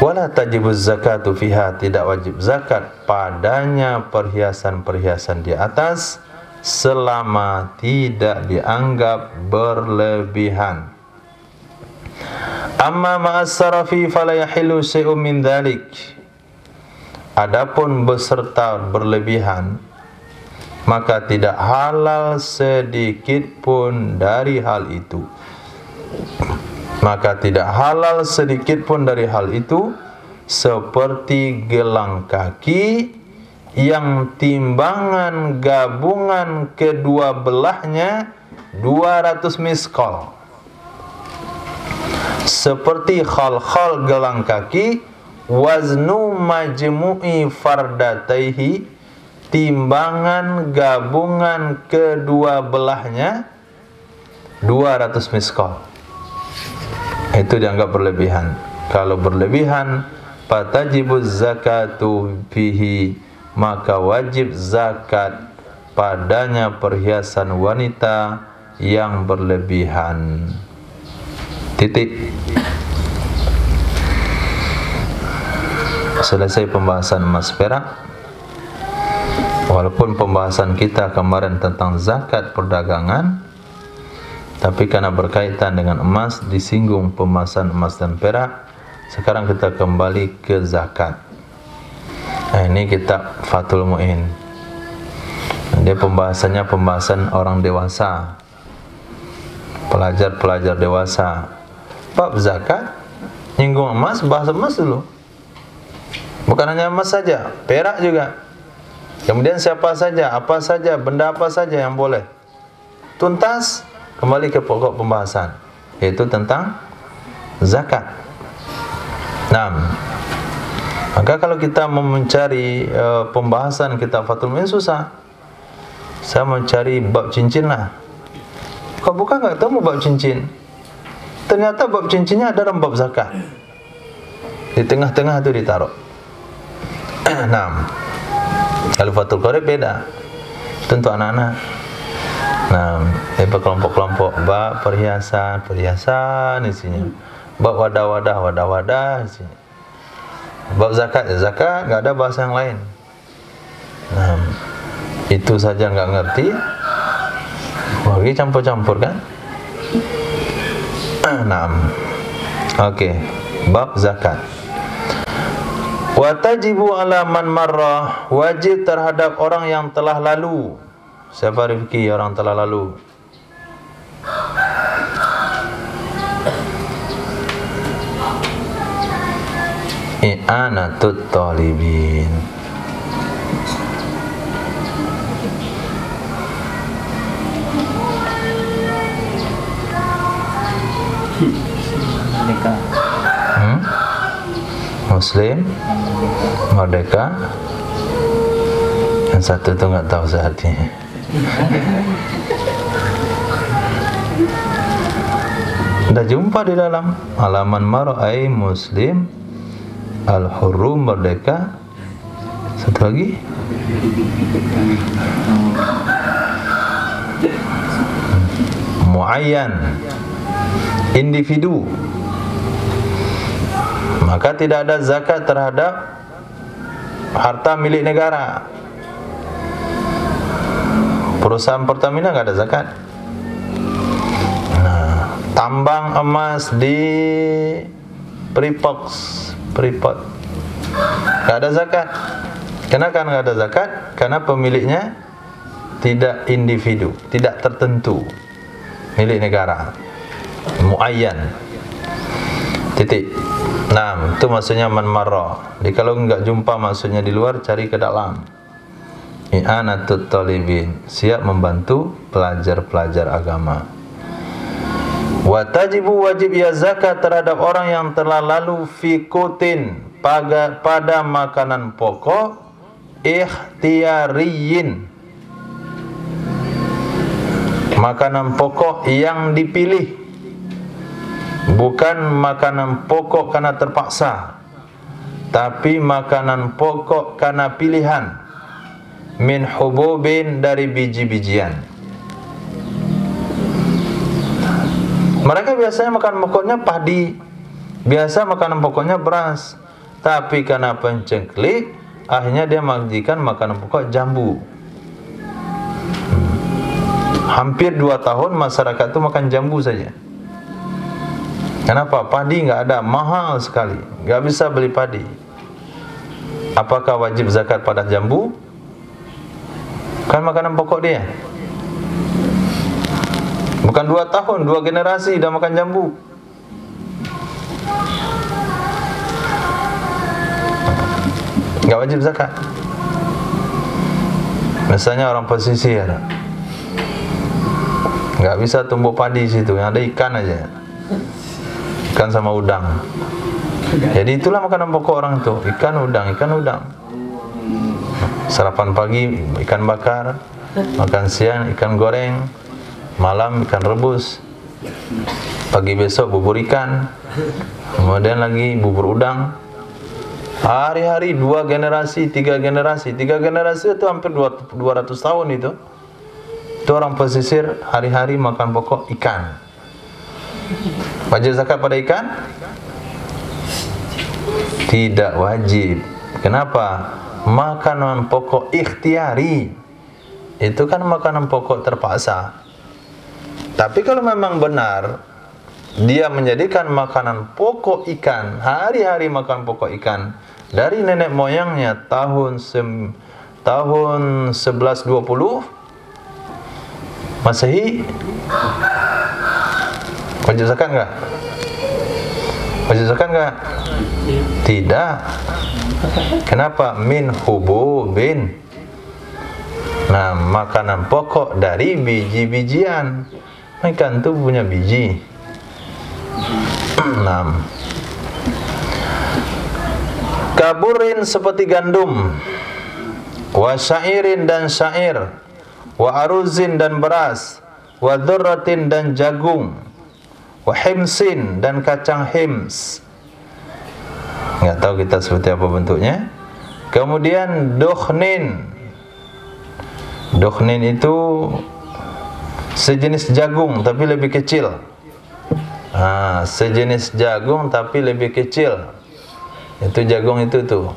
Wala tajibuz zakatu fiha, tidak wajib zakat padanya perhiasan-perhiasan di atas selama tidak dianggap berlebihan. Amma ma'as-sarafi fala yahillu syai'un min dzalik. Adapun beserta berlebihan, maka tidak halal sedikit pun dari hal itu. Maka tidak halal sedikit pun dari hal itu, seperti gelang kaki yang timbangan gabungan kedua belahnya 200 miskal. Seperti khal-khal gelang kaki, waznu majmu'i fardataihi, timbangan gabungan kedua belahnya 200 miskal. Itu dianggap berlebihan. Kalau berlebihan, fatajibuz zakatu fihi, maka wajib zakat padanya perhiasan wanita yang berlebihan. Titik. Selesai pembahasan emas perak. Walaupun pembahasan kita kemarin tentang zakat perdagangan, tapi karena berkaitan dengan emas, disinggung pembahasan emas dan perak. Sekarang kita kembali ke zakat. Nah, ini kitab Fathul Mu'in. Dia pembahasannya pembahasan orang dewasa, pelajar-pelajar dewasa. Bab zakat, nyinggung emas, bahas emas dulu. Bukan hanya emas saja, perak juga. Kemudian siapa saja, apa saja, benda apa saja yang boleh. Tuntas, kembali ke pokok pembahasan, yaitu tentang zakat. Nah, maka kalau kita mau mencari pembahasan kitab Fathul Mu'in susah. Saya mencari bab cincin lah. Kau buka nggak tahu bab cincin. Ternyata bab cincinnya ada dalam bab zakat. Di tengah-tengah itu ditaruh. Nah, kalau Fathul Qorib beda. Tentu anak-anak. Nah, kelompok-kelompok bab perhiasan isinya. Bab wadah isinya. Bab zakat, zakat nggak ada bahasa yang lain. Nah, itu saja nggak ngerti. Lagi campur-campur kan? Nah, oke. Bab zakat. Watajibu ala man marrah, wajib terhadap orang yang telah lalu. Siapa Rifki orang telah lalu? I'anatut talibin. Muslim merdeka. Yang satu itu nggak tahu seartinya. Dah jumpa di dalam halaman mar'ai muslim al-hurrum merdeka. Satu lagi muayyan individu. Maka tidak ada zakat terhadap harta milik negara. Perusahaan Pertamina nggak ada zakat. Nah, tambang emas di Freeport nggak ada zakat. Kenapa nggak ada zakat? Karena pemiliknya tidak individu, tidak tertentu, milik negara, muayyan. Titik. Nah, itu maksudnya man marra. Jadi kalau enggak jumpa maksudnya di luar, cari ke dalam. I'anatut talibin, siap membantu pelajar-pelajar agama. Watajibu wajib ya zakat terhadap orang yang telah lalu fi qutin, pada makanan pokok ikhtiyariyin. Makanan pokok yang dipilih. Bukan makanan pokok karena terpaksa, tapi makanan pokok karena pilihan. Min hububin, dari biji-bijian. Mereka biasanya makan pokoknya padi, biasa makanan pokoknya beras, tapi karena pencengklik, akhirnya dia mengajikan makanan pokok jambu. Hampir 2 tahun masyarakat itu makan jambu saja. Kenapa? Padi nggak ada, mahal sekali, nggak bisa beli padi. Apakah wajib zakat pada jambu? Kan makanan pokok dia. Bukan 2 tahun, 2 generasi dah makan jambu. Nggak wajib zakat. Misalnya orang pesisir, nggak bisa tumbuh padi situ, yang ada ikan aja. Ikan sama udang. Jadi itulah makanan pokok orang itu, ikan udang. Sarapan pagi ikan bakar, makan siang ikan goreng, malam ikan rebus, pagi besok bubur ikan, kemudian lagi bubur udang. Hari-hari 2 generasi, 3 generasi. 3 generasi itu hampir 200 tahun itu. Itu orang pesisir hari-hari makan pokok ikan. Wajib zakat pada ikan? Tidak wajib. Kenapa? Makanan pokok ikhtiari. Itu kan makanan pokok terpaksa. Tapi kalau memang benar dia menjadikan makanan pokok ikan, hari-hari makan pokok ikan dari nenek moyangnya tahun 1120 Masehi, wajib zakat enggak? Wajib zakat enggak? Tidak. Kenapa? Min hububin. Nah, makanan pokok dari biji-bijian. Ikan itu punya biji. 6. Kaburin seperti gandum, wa syairin dan syair, wa aruzin dan beras, wa dzurratin dan jagung, wa himsin dan kacang hims. Enggak tahu kita seperti apa bentuknya. Kemudian dukhnin. Dukhnin itu sejenis jagung tapi lebih kecil. Sejenis jagung tapi lebih kecil. Itu jagung itu tuh.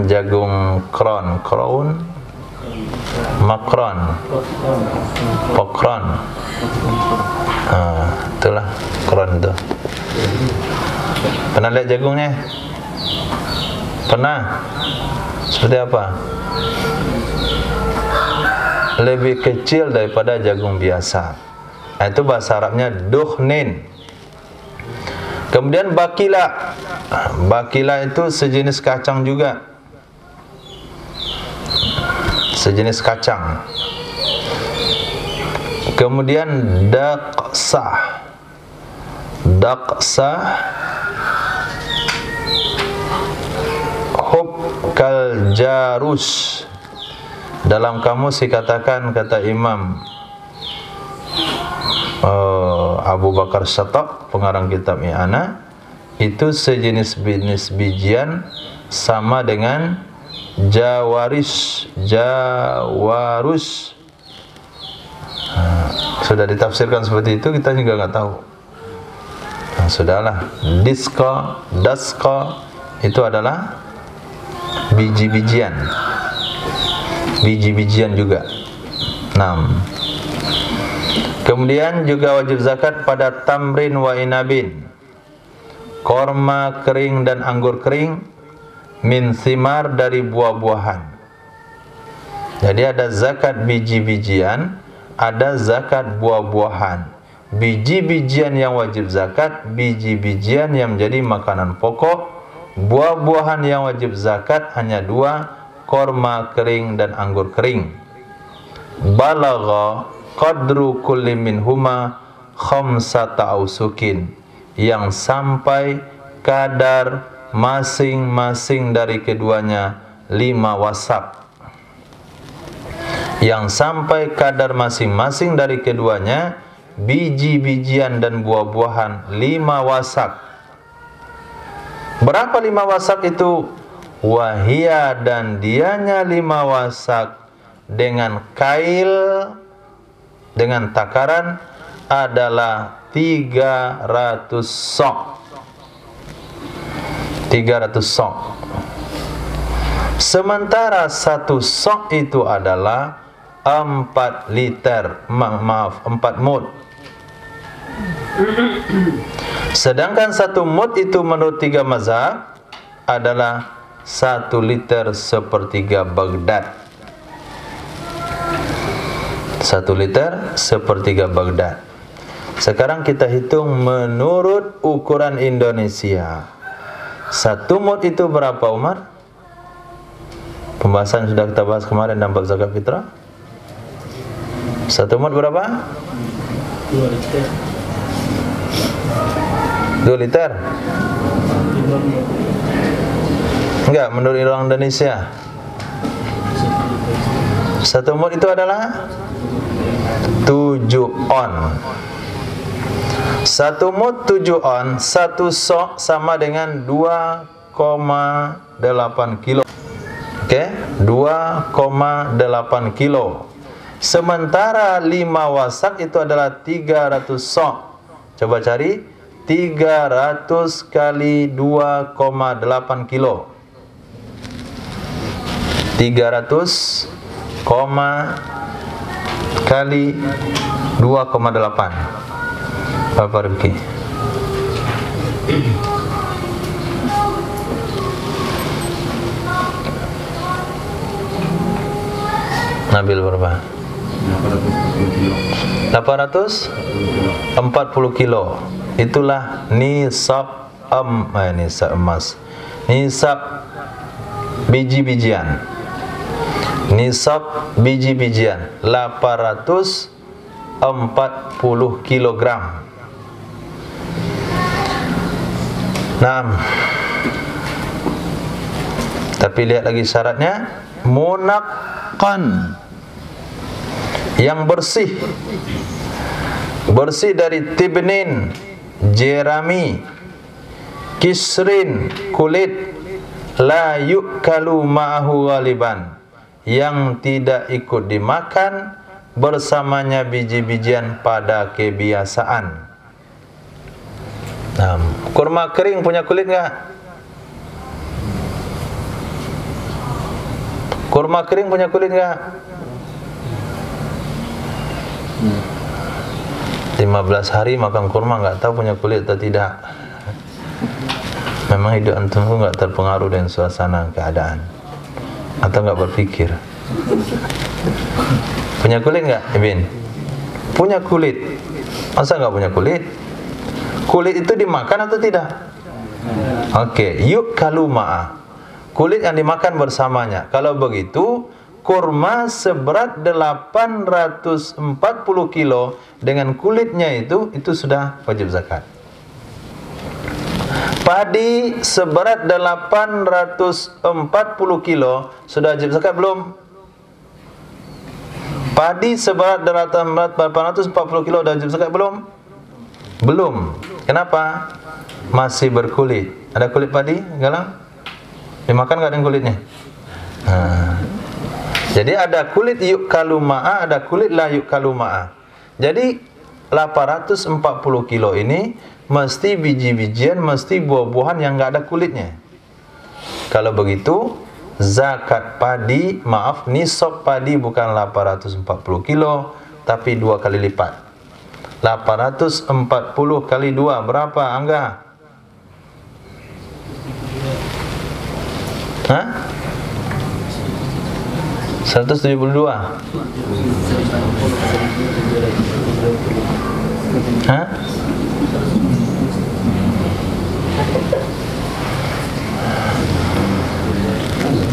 Jagung crown, makron, pokron. Itulah crown itu. Pernah lihat jagungnya? Pernah? Seperti apa? Lebih kecil daripada jagung biasa. Itu bahasa Arabnya dukhnin. Kemudian bakila. Bakila itu sejenis kacang juga. Sejenis kacang. Kemudian daqsah. Daqsah hub kal jarus. Dalam kamus dikatakan, kata Imam Abu Bakar Syatab, pengarang kitab I'anah, itu sejenis bijian sama dengan jawarus. Sudah ditafsirkan seperti itu, kita juga nggak tahu. Sudahlah. Daska itu adalah biji-bijian. Biji-bijian juga. 6. Kemudian juga wajib zakat pada tamrin wa inabin, korma kering dan anggur kering, min thimar dari buah-buahan. Jadi ada zakat biji-bijian, ada zakat buah-buahan. Biji-bijian yang wajib zakat, biji-bijian yang menjadi makanan pokok. Buah-buahan yang wajib zakat hanya 2, korma kering dan anggur kering. Balagha qadru kulli minhuma khamsata ausukin, yang sampai kadar masing-masing dari keduanya 5 wasak. Yang sampai kadar masing-masing dari keduanya, biji-bijian dan buah-buahan, 5 wasak. Berapa 5 wasak itu? Wahia, dan dianya 5 wasak dengan kail, dengan takaran adalah 300 sok. 300 sok. Sementara 1 sok itu adalah 4 liter, 4 mud. Sedangkan 1 mud itu menurut 3 mazhab adalah 1 liter sepertiga Baghdad. 1 liter sepertiga Baghdad. Sekarang kita hitung menurut ukuran Indonesia. 1 mud itu berapa, Umar? Pembahasan sudah kita bahas kemarin dalam bab zakat fitrah. 1 mud berapa? 2 liter. 2 liter? Enggak, menurut orang Indonesia 1 mud itu adalah 7 on. 1 mud 7 on, 1 sok sama dengan 2,5 2,8 kilo. Oke, 2,8 kilo. Sementara 5 wasak itu adalah 300 sok. Coba cari 300 kali 2,8 kilo. 300 kali 2,8. Berapa Rifki? Nabil berapa? 840 kilo. Itulah nisab emas. Nisab biji-bijian. Nisab biji-bijian 840 kilogram. Nah, tapi lihat lagi syaratnya, munaqqan, yang bersih. Bersih dari tibnin, jerami, kisrin, kulit, la yukalu ma'ahu ghaliban, yang tidak ikut dimakan bersamanya biji-bijian pada kebiasaan. Nah, kurma kering punya kulit enggak? Kurma kering punya kulit enggak? 15 hari makan kurma enggak tahu punya kulit atau tidak. Memang hidup antum enggak terpengaruh dengan suasana keadaan, atau enggak berpikir. Punya kulit enggak, Ibin? Punya kulit. Masa enggak punya kulit? Kulit itu dimakan atau tidak? Oke, yuk kaluma'a, kulit yang dimakan bersamanya. Kalau begitu, kurma seberat 840 kilo dengan kulitnya itu sudah wajib zakat. Padi seberat 840 kilo sudah wajib zakat belum? Padi seberat 840 kilo sudah wajib zakat belum? Belum. Kenapa? Masih berkulit. Ada kulit padi, Galang? Dimakan nggak dengan kulitnya? Jadi ada kulit yukalu ma'a, ada kulit la yukalu ma'a. Jadi 840 kilo ini mesti biji-bijian, mesti buah-buahan yang nggak ada kulitnya. Kalau begitu, zakat padi, nisab padi bukan 840 kilo, tapi 2 kali lipat. 840 kali 2 berapa, Angga? Hah? 172. Hah?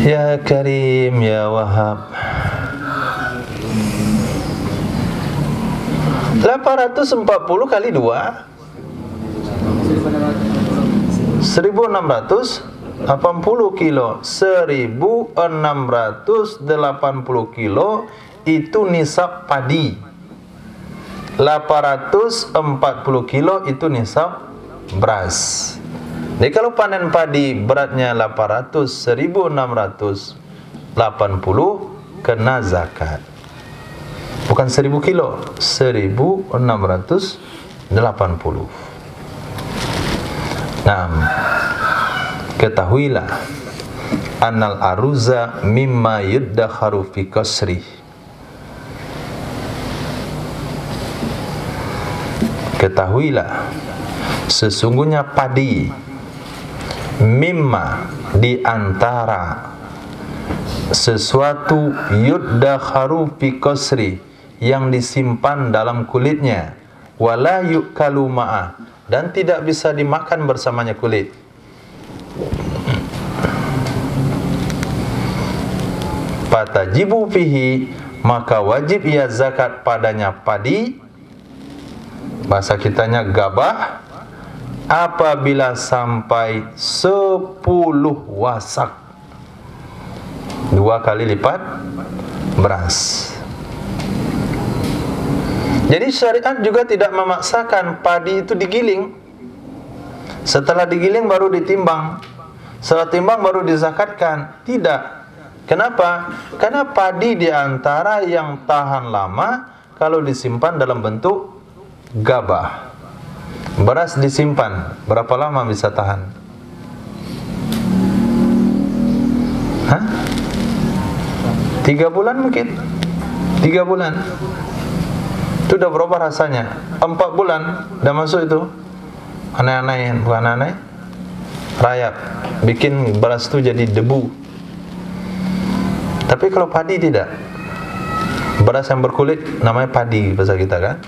Ya Karim, ya Wahab. 840 kali 2 1680 kilo. 1680 kilo itu nisab padi. 840 kilo itu nisab beras. Jadi kalau panen padi beratnya 1680 kena zakat. Bukan 1000 kilo, 1680. Nah, ketahuilah annal aruza mimma yuddakharu fi qasri. Ketahuilah sesungguhnya padi mimma di antara sesuatu yuddakharu fi qasri yang disimpan dalam kulitnya, wala yukalu ma'a, dan tidak bisa dimakan bersamanya kulit. Fatajibu fihi, maka wajib ia zakat padanya padi, bahasa kitanya gabah, apabila sampai 10 wasak, 2 kali lipat beras. Jadi syariat juga tidak memaksakan padi itu digiling. Setelah digiling baru ditimbang. Setelah timbang baru dizakatkan? Tidak. Kenapa? Karena padi di antara yang tahan lama kalau disimpan dalam bentuk gabah. Beras disimpan, berapa lama bisa tahan? Hah? 3 bulan mungkin. 3 bulan. Itu udah berapa rasanya? 4 bulan udah masuk itu. Aneh-aneh, bukan aneh. Rayap, bikin beras itu jadi debu. Tapi kalau padi tidak. Beras yang berkulit namanya padi bahasa kita kan.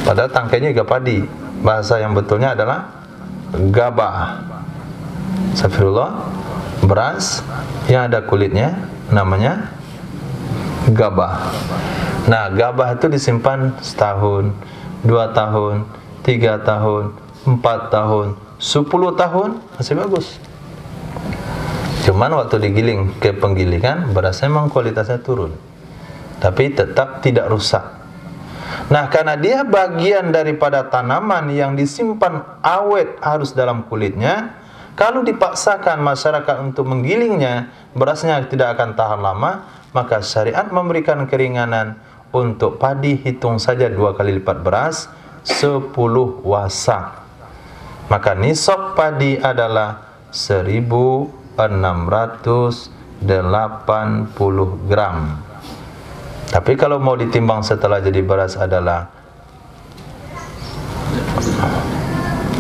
Padahal tangkainya juga padi. Bahasa yang betulnya adalah gabah. Astagfirullah. Beras yang ada kulitnya namanya gabah. Nah, gabah itu disimpan setahun, 2 tahun, 3 tahun, 4 tahun, 10 tahun masih bagus. Cuman waktu digiling ke penggilingan, berasnya memang kualitasnya turun, tapi tetap tidak rusak. Nah, karena dia bagian daripada tanaman yang disimpan awet harus dalam kulitnya, kalau dipaksakan masyarakat untuk menggilingnya, berasnya tidak akan tahan lama, maka syariat memberikan keringanan. Untuk padi hitung saja 2 kali lipat beras, 10 wasak. Maka nisab padi adalah 1680 gram. Tapi kalau mau ditimbang setelah jadi beras adalah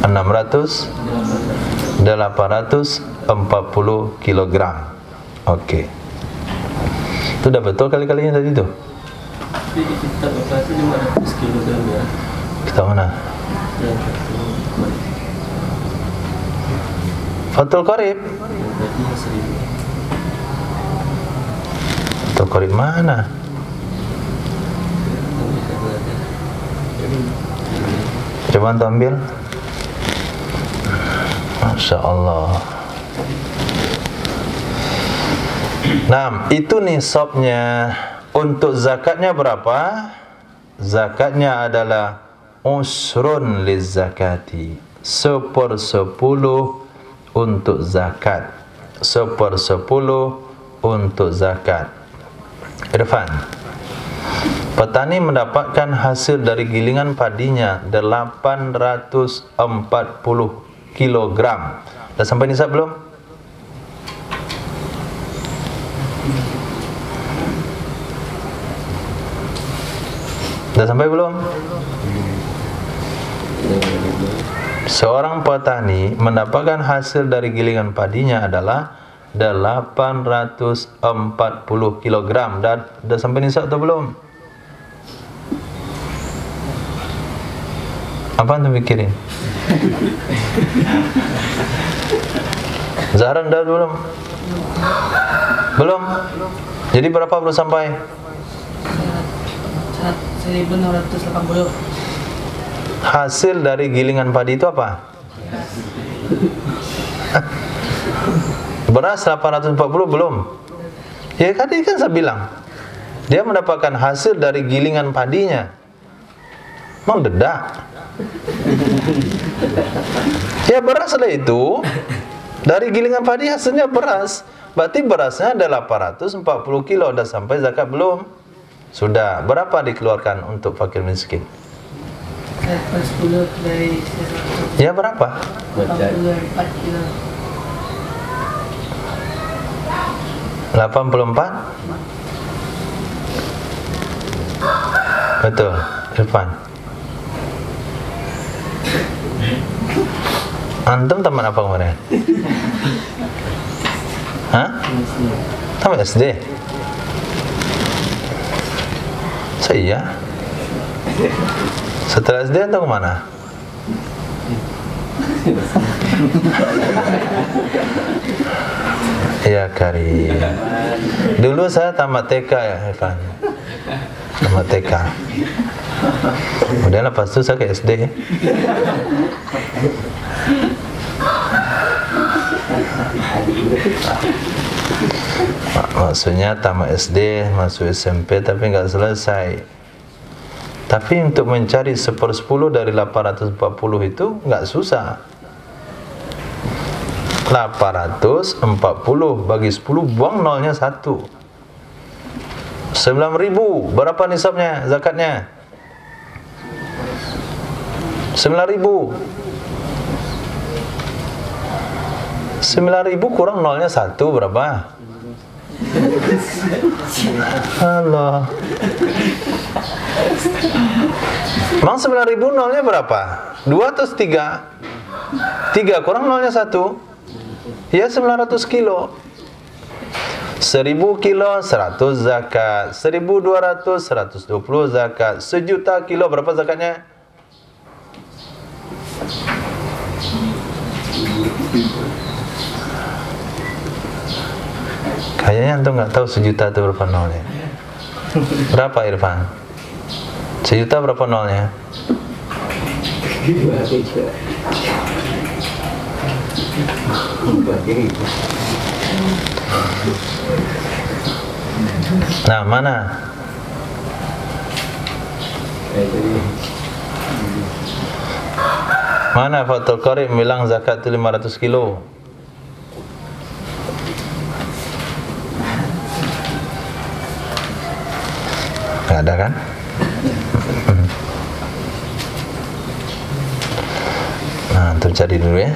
840 kilogram. Oke. Itu udah betul kali-kalinya tadi itu? Tapi di kitab Bapak itu 500 kilogram ya. Kitab mana? Yang Fathul Qorib. berarti 1000. Fathul Qorib mana? Coba antum ambil. Masya Allah. Nah, itu nisabnya. Untuk zakatnya berapa? Zakatnya adalah usrun liz zakati, 1/10 untuk zakat. 1/10 untuk zakat. Irfan, petani mendapatkan hasil dari gilingan padinya 840 kilogram. Dah sampai nisab belum? Dah sampai belum? Seorang petani mendapatkan hasil dari gilingan padinya adalah 840 kilogram. Dah sampai nisab atau belum? Apa antum pikirin? Zahran dah belum? Belum? Jadi berapa belum sampai? 1680. Hasil dari gilingan padi itu apa? Beras 840 belum? Ya tadi kan saya bilang, dia mendapatkan hasil dari gilingan padinya. Mau dedak? Ya beras lah itu. Dari gilingan padi hasilnya beras. Berarti berasnya ada 840 kilo. Udah sampai zakat belum? Sudah. Berapa dikeluarkan untuk fakir miskin? 10 dari 100. Ya berapa? 84 kilo. 84? Betul, Irfan. Antum tamat apa kemarin? Hah? Tamat SD? Saya. Setelah SD antum kemana? Ya Karim. Dulu saya tamat TK ya Irfan. Tamat TK. Kemudian lepas itu saya ke SD. Maksudnya tamat SD, masuk SMP tapi nggak selesai. Tapi untuk mencari 1/10 dari 840 itu nggak susah. 840 bagi 10, buang nolnya 1. 9.000, berapa nisabnya zakatnya? 9.000. 9.000 kurang nolnya 1 berapa? Allah. Emang 9.000 nolnya berapa? 2 atau 3? 3 kurang nolnya 1. Ya 900 kilo. 1.000 kilo 100 zakat. 1.200 120 zakat. 1.000.000 kilo berapa zakatnya? Kayaknya antum nggak tahu 1.000.000 itu berapa nolnya. Berapa Irfan? 1.000.000 berapa nolnya? Nah, mana? Mana Fathul Qarib bilang zakat itu 500 kilo? Nggak ada kan? Nah, untuk cari dulu ya.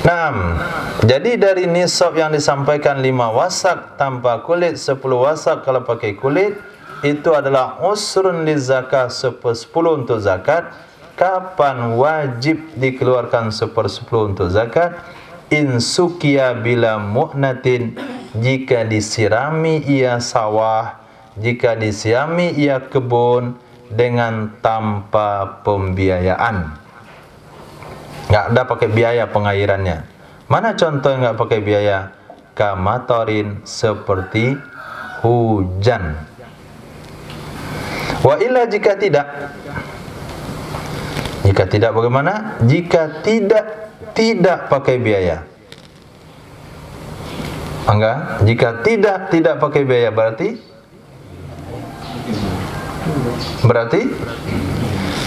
Nah, jadi dari nisab yang disampaikan 5 wasak tanpa kulit, 10 wasak kalau pakai kulit, itu adalah usrun li zakah, 1/10 untuk zakat. Kapan wajib dikeluarkan 1/10 untuk zakat? Insukia bila mu'natin, jika disirami ia sawah, jika disirami ia kebun dengan tanpa pembiayaan. Nggak ada pakai biaya pengairannya. Mana contoh yang nggak pakai biaya? Kamatorin, seperti hujan. Wa illa, jika tidak. Jika tidak bagaimana? Jika tidak pakai biaya. Enggak? Jika tidak pakai biaya berarti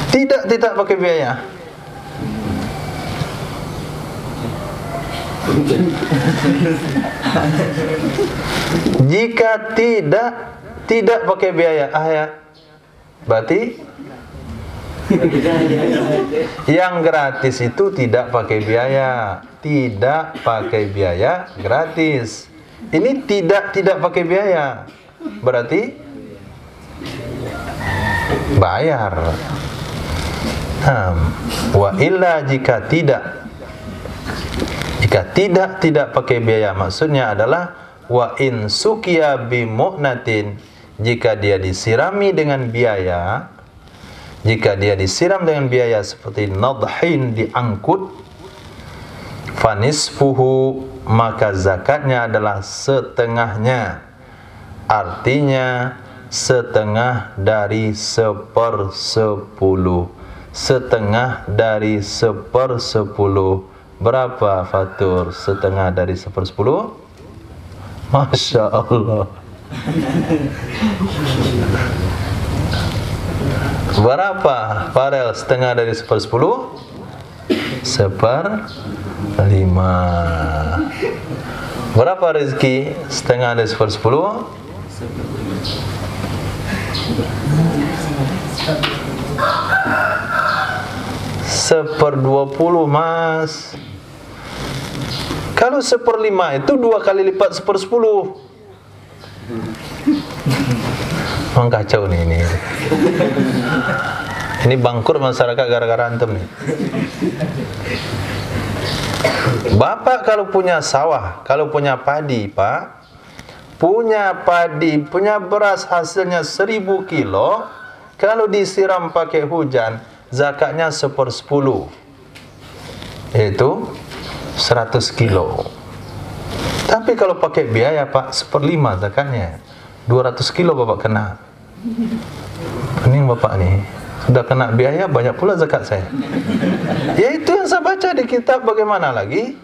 tidak pakai biaya. Jika tidak pakai biaya, berarti yang gratis itu tidak pakai biaya. Tidak pakai biaya gratis. Ini tidak pakai biaya, berarti bayar. Wa illa, jika tidak pakai biaya, maksudnya adalah wa in sukiya bi mu'natin, jika dia disirami dengan biaya. Jika dia disiram dengan biaya seperti nadhin, diangkut, fanisfuhu, maka zakatnya adalah setengahnya. Artinya setengah dari 1/10. Setengah dari 1/10. Berapa Fatur setengah dari 1/10? Masya Allah. Berapa Farel setengah dari 1/10? 1/5. Berapa Rizki setengah dari 1/10? 1/20 Mas. Kalau 1/5 itu 2 kali lipat 1/10. Memang kacau nih ini. Ini bangkrut masyarakat gara-gara antum nih. Bapak kalau punya sawah, kalau punya padi, Pak, punya padi, punya beras hasilnya 1.000 kilo, kalau disiram pakai hujan, zakatnya 1/10. Yaitu 100 kilo. Tapi kalau pakai biaya, Pak, 1/5 zakatnya. 200 kilo Bapak kena. Ini Bapak nih sudah kena biaya, banyak pula zakat saya. Ya itu yang saya baca di kitab. Bagaimana lagi?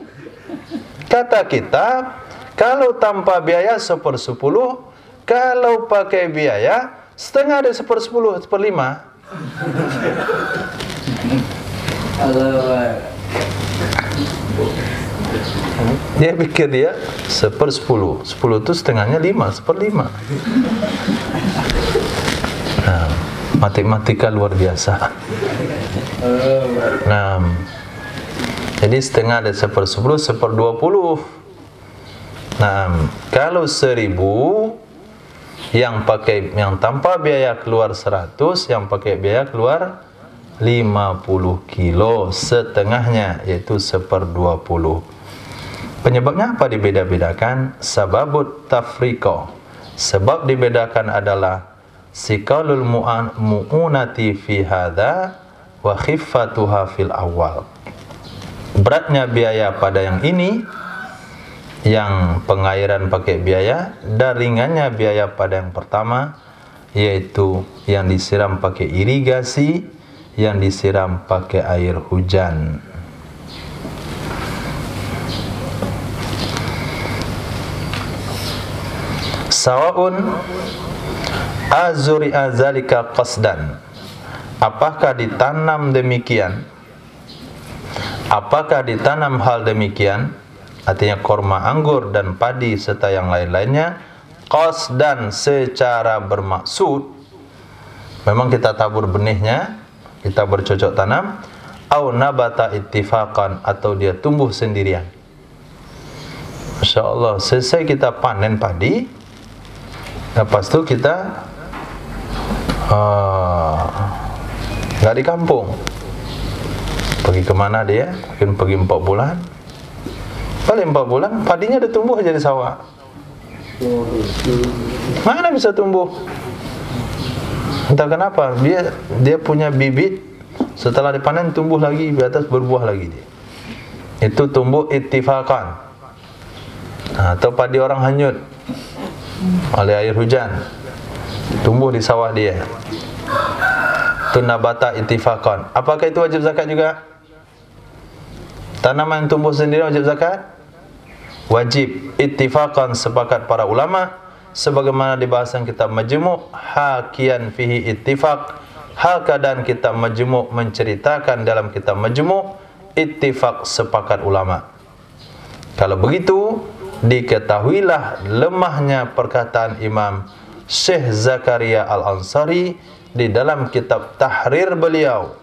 Kata kitab, kalau tanpa biaya 1/10, kalau pakai biaya setengah dari 1/10, 1/5. Allah. Dia pikir dia 1/10. 10 itu setengahnya 5, 1/5. Nah, matematika luar biasa. Nah, jadi setengah dari 1/10, 1/20. Nah, kalau 1000 yang tanpa biaya keluar 100, yang pakai biaya keluar 50 kilo setengahnya, yaitu 1/20. Penyebabnya apa dibeda-bedakan? Sababut tafriqah. Sebab dibedakan adalah siqalul mu'unati fi hadza wa khiffatuha fil awal. Beratnya biaya pada yang ini, yang pengairan pakai biaya, dan ringannya biaya pada yang pertama, yaitu yang disiram pakai irigasi, yang disiram pakai air hujan. Sawaun azuri azalika qasdan. Apakah ditanam demikian? Apakah ditanam hal demikian? Artinya korma anggur dan padi serta yang lain-lainnya, qasdan secara bermaksud. Memang kita tabur benihnya, kita bercocok tanam, au nabata ittifaqan, atau dia tumbuh sendirian. Masya Allah, selesai kita panen padi, lepas itu kita nggak di kampung, pergi kemana dia? Mungkin pergi 4 bulan. Paling 4 bulan padinya udah tumbuh aja di sawah. Mana bisa tumbuh? Entah kenapa dia punya bibit, setelah dipanen tumbuh lagi di atas, berbuah lagi dia. Itu tumbuh ittifakan. Atau padi orang hanyut oleh air hujan, tumbuh di sawah dia. Itu nabata ittifakan. Apakah itu wajib zakat juga? Tanaman yang tumbuh sendiri wajib zakat? Wajib. Ittifakan, sepakat para ulama, sebagaimana dibahas dalam kitab Majmu', hakian fihi ittifaq. Hal keadaan kitab Majmu' menceritakan dalam kitab Majmu', ittifaq, sepakat ulama. Kalau begitu, diketahuilah lemahnya perkataan Imam Syekh Zakaria Al-Ansari di dalam kitab Tahrir beliau.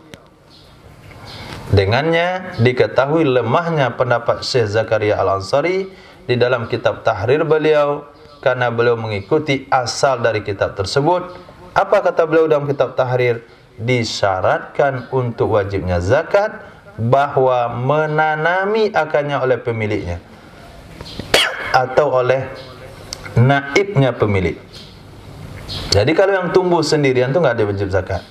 Dengannya diketahui lemahnya pendapat Syekh Zakaria Al-Ansari di dalam kitab Tahrir beliau, karena beliau mengikuti asal dari kitab tersebut. Apa kata beliau dalam kitab Tahrir? Disyaratkan untuk wajibnya zakat bahwa menanami akannya oleh pemiliknya atau oleh naibnya pemilik. Jadi kalau yang tumbuh sendirian itu nggak ada wajib zakat.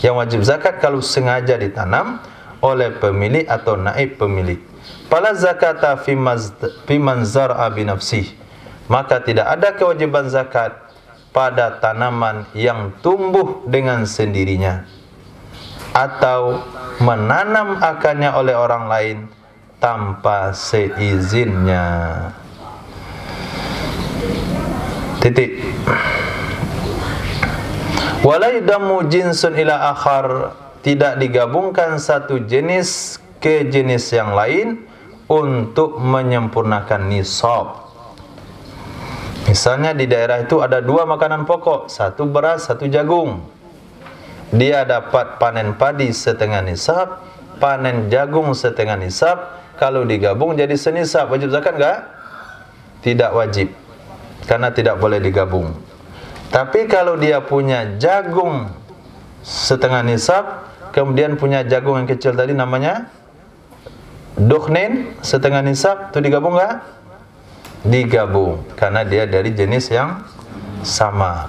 Yang wajib zakat kalau sengaja ditanam oleh pemilik atau naib pemilik. Fala zakata fi man zar'a bi nafsihi. Maka tidak ada kewajiban zakat pada tanaman yang tumbuh dengan sendirinya atau menanam akannya oleh orang lain tanpa seizinnya. Titik. Wala yudamu jinsun ila akhar, tidak digabungkan satu jenis ke jenis yang lain untuk menyempurnakan nisab. Misalnya di daerah itu ada 2 makanan pokok, satu beras, satu jagung. Dia dapat panen padi setengah nisab, panen jagung setengah nisab. Kalau digabung jadi senisab, wajib zakat enggak? Tidak wajib, karena tidak boleh digabung. Tapi kalau dia punya jagung setengah nisab, kemudian punya jagung yang kecil tadi namanya dukhnin setengah nisab, itu digabung enggak? Digabung, karena dia dari jenis yang sama.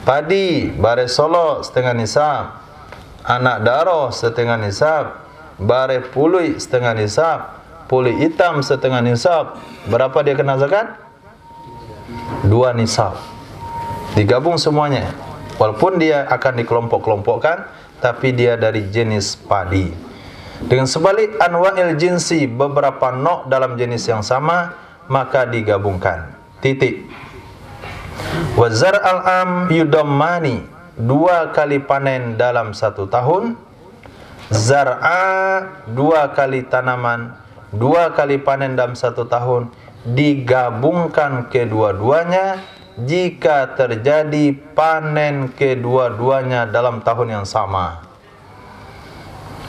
Padi, bare solo setengah nisab, anak daro setengah nisab, bare pului setengah nisab, pului hitam setengah nisab. Berapa dia kena zakat? 2 nisab. Digabung semuanya. Walaupun dia akan dikelompok-kelompokkan, tapi dia dari jenis padi. Dengan sebalik anwa'il jinsi, beberapa nok dalam jenis yang sama, maka digabungkan. Titik. Wa zar'al am yudammani, 2 kali panen dalam 1 tahun. Zar'a, 2 kali tanaman, 2 kali panen dalam 1 tahun, digabungkan kedua-duanya jika terjadi panen kedua-duanya dalam tahun yang sama.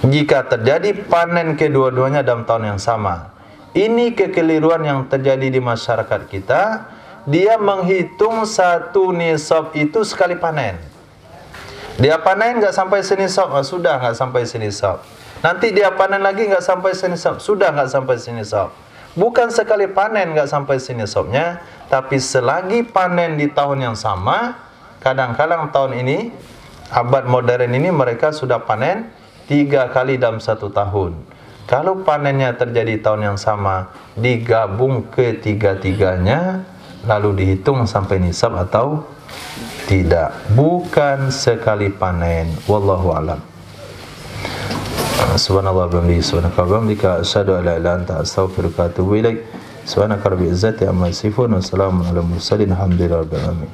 Jika terjadi panen kedua-duanya dalam tahun yang sama. Ini kekeliruan yang terjadi di masyarakat kita. Dia menghitung 1 nisab itu sekali panen. Dia panen nggak sampai senisab, sudah nggak sampai senisab. Nanti dia panen lagi nggak sampai senisab, sudah nggak sampai senisab. Bukan sekali panen nggak sampai senisabnya, tapi selagi panen di tahun yang sama. Kadang-kadang tahun ini, abad modern ini mereka sudah panen 3 kali dalam 1 tahun. Kalau panennya terjadi tahun yang sama, digabung ketiga-tiganya, lalu dihitung sampai nisab atau tidak. Bukan sekali panen. Wallahu a'lam. Subhanallah bihamdihi, subhanaka wa bihamdika, asyhadu an la ilaha illa anta, astaghfiruka wa atubu ilaik. Subhanaka rabbil izzati amma yasifun, wa salamun alal mursalin, alhamdulillahi rabbil alamin.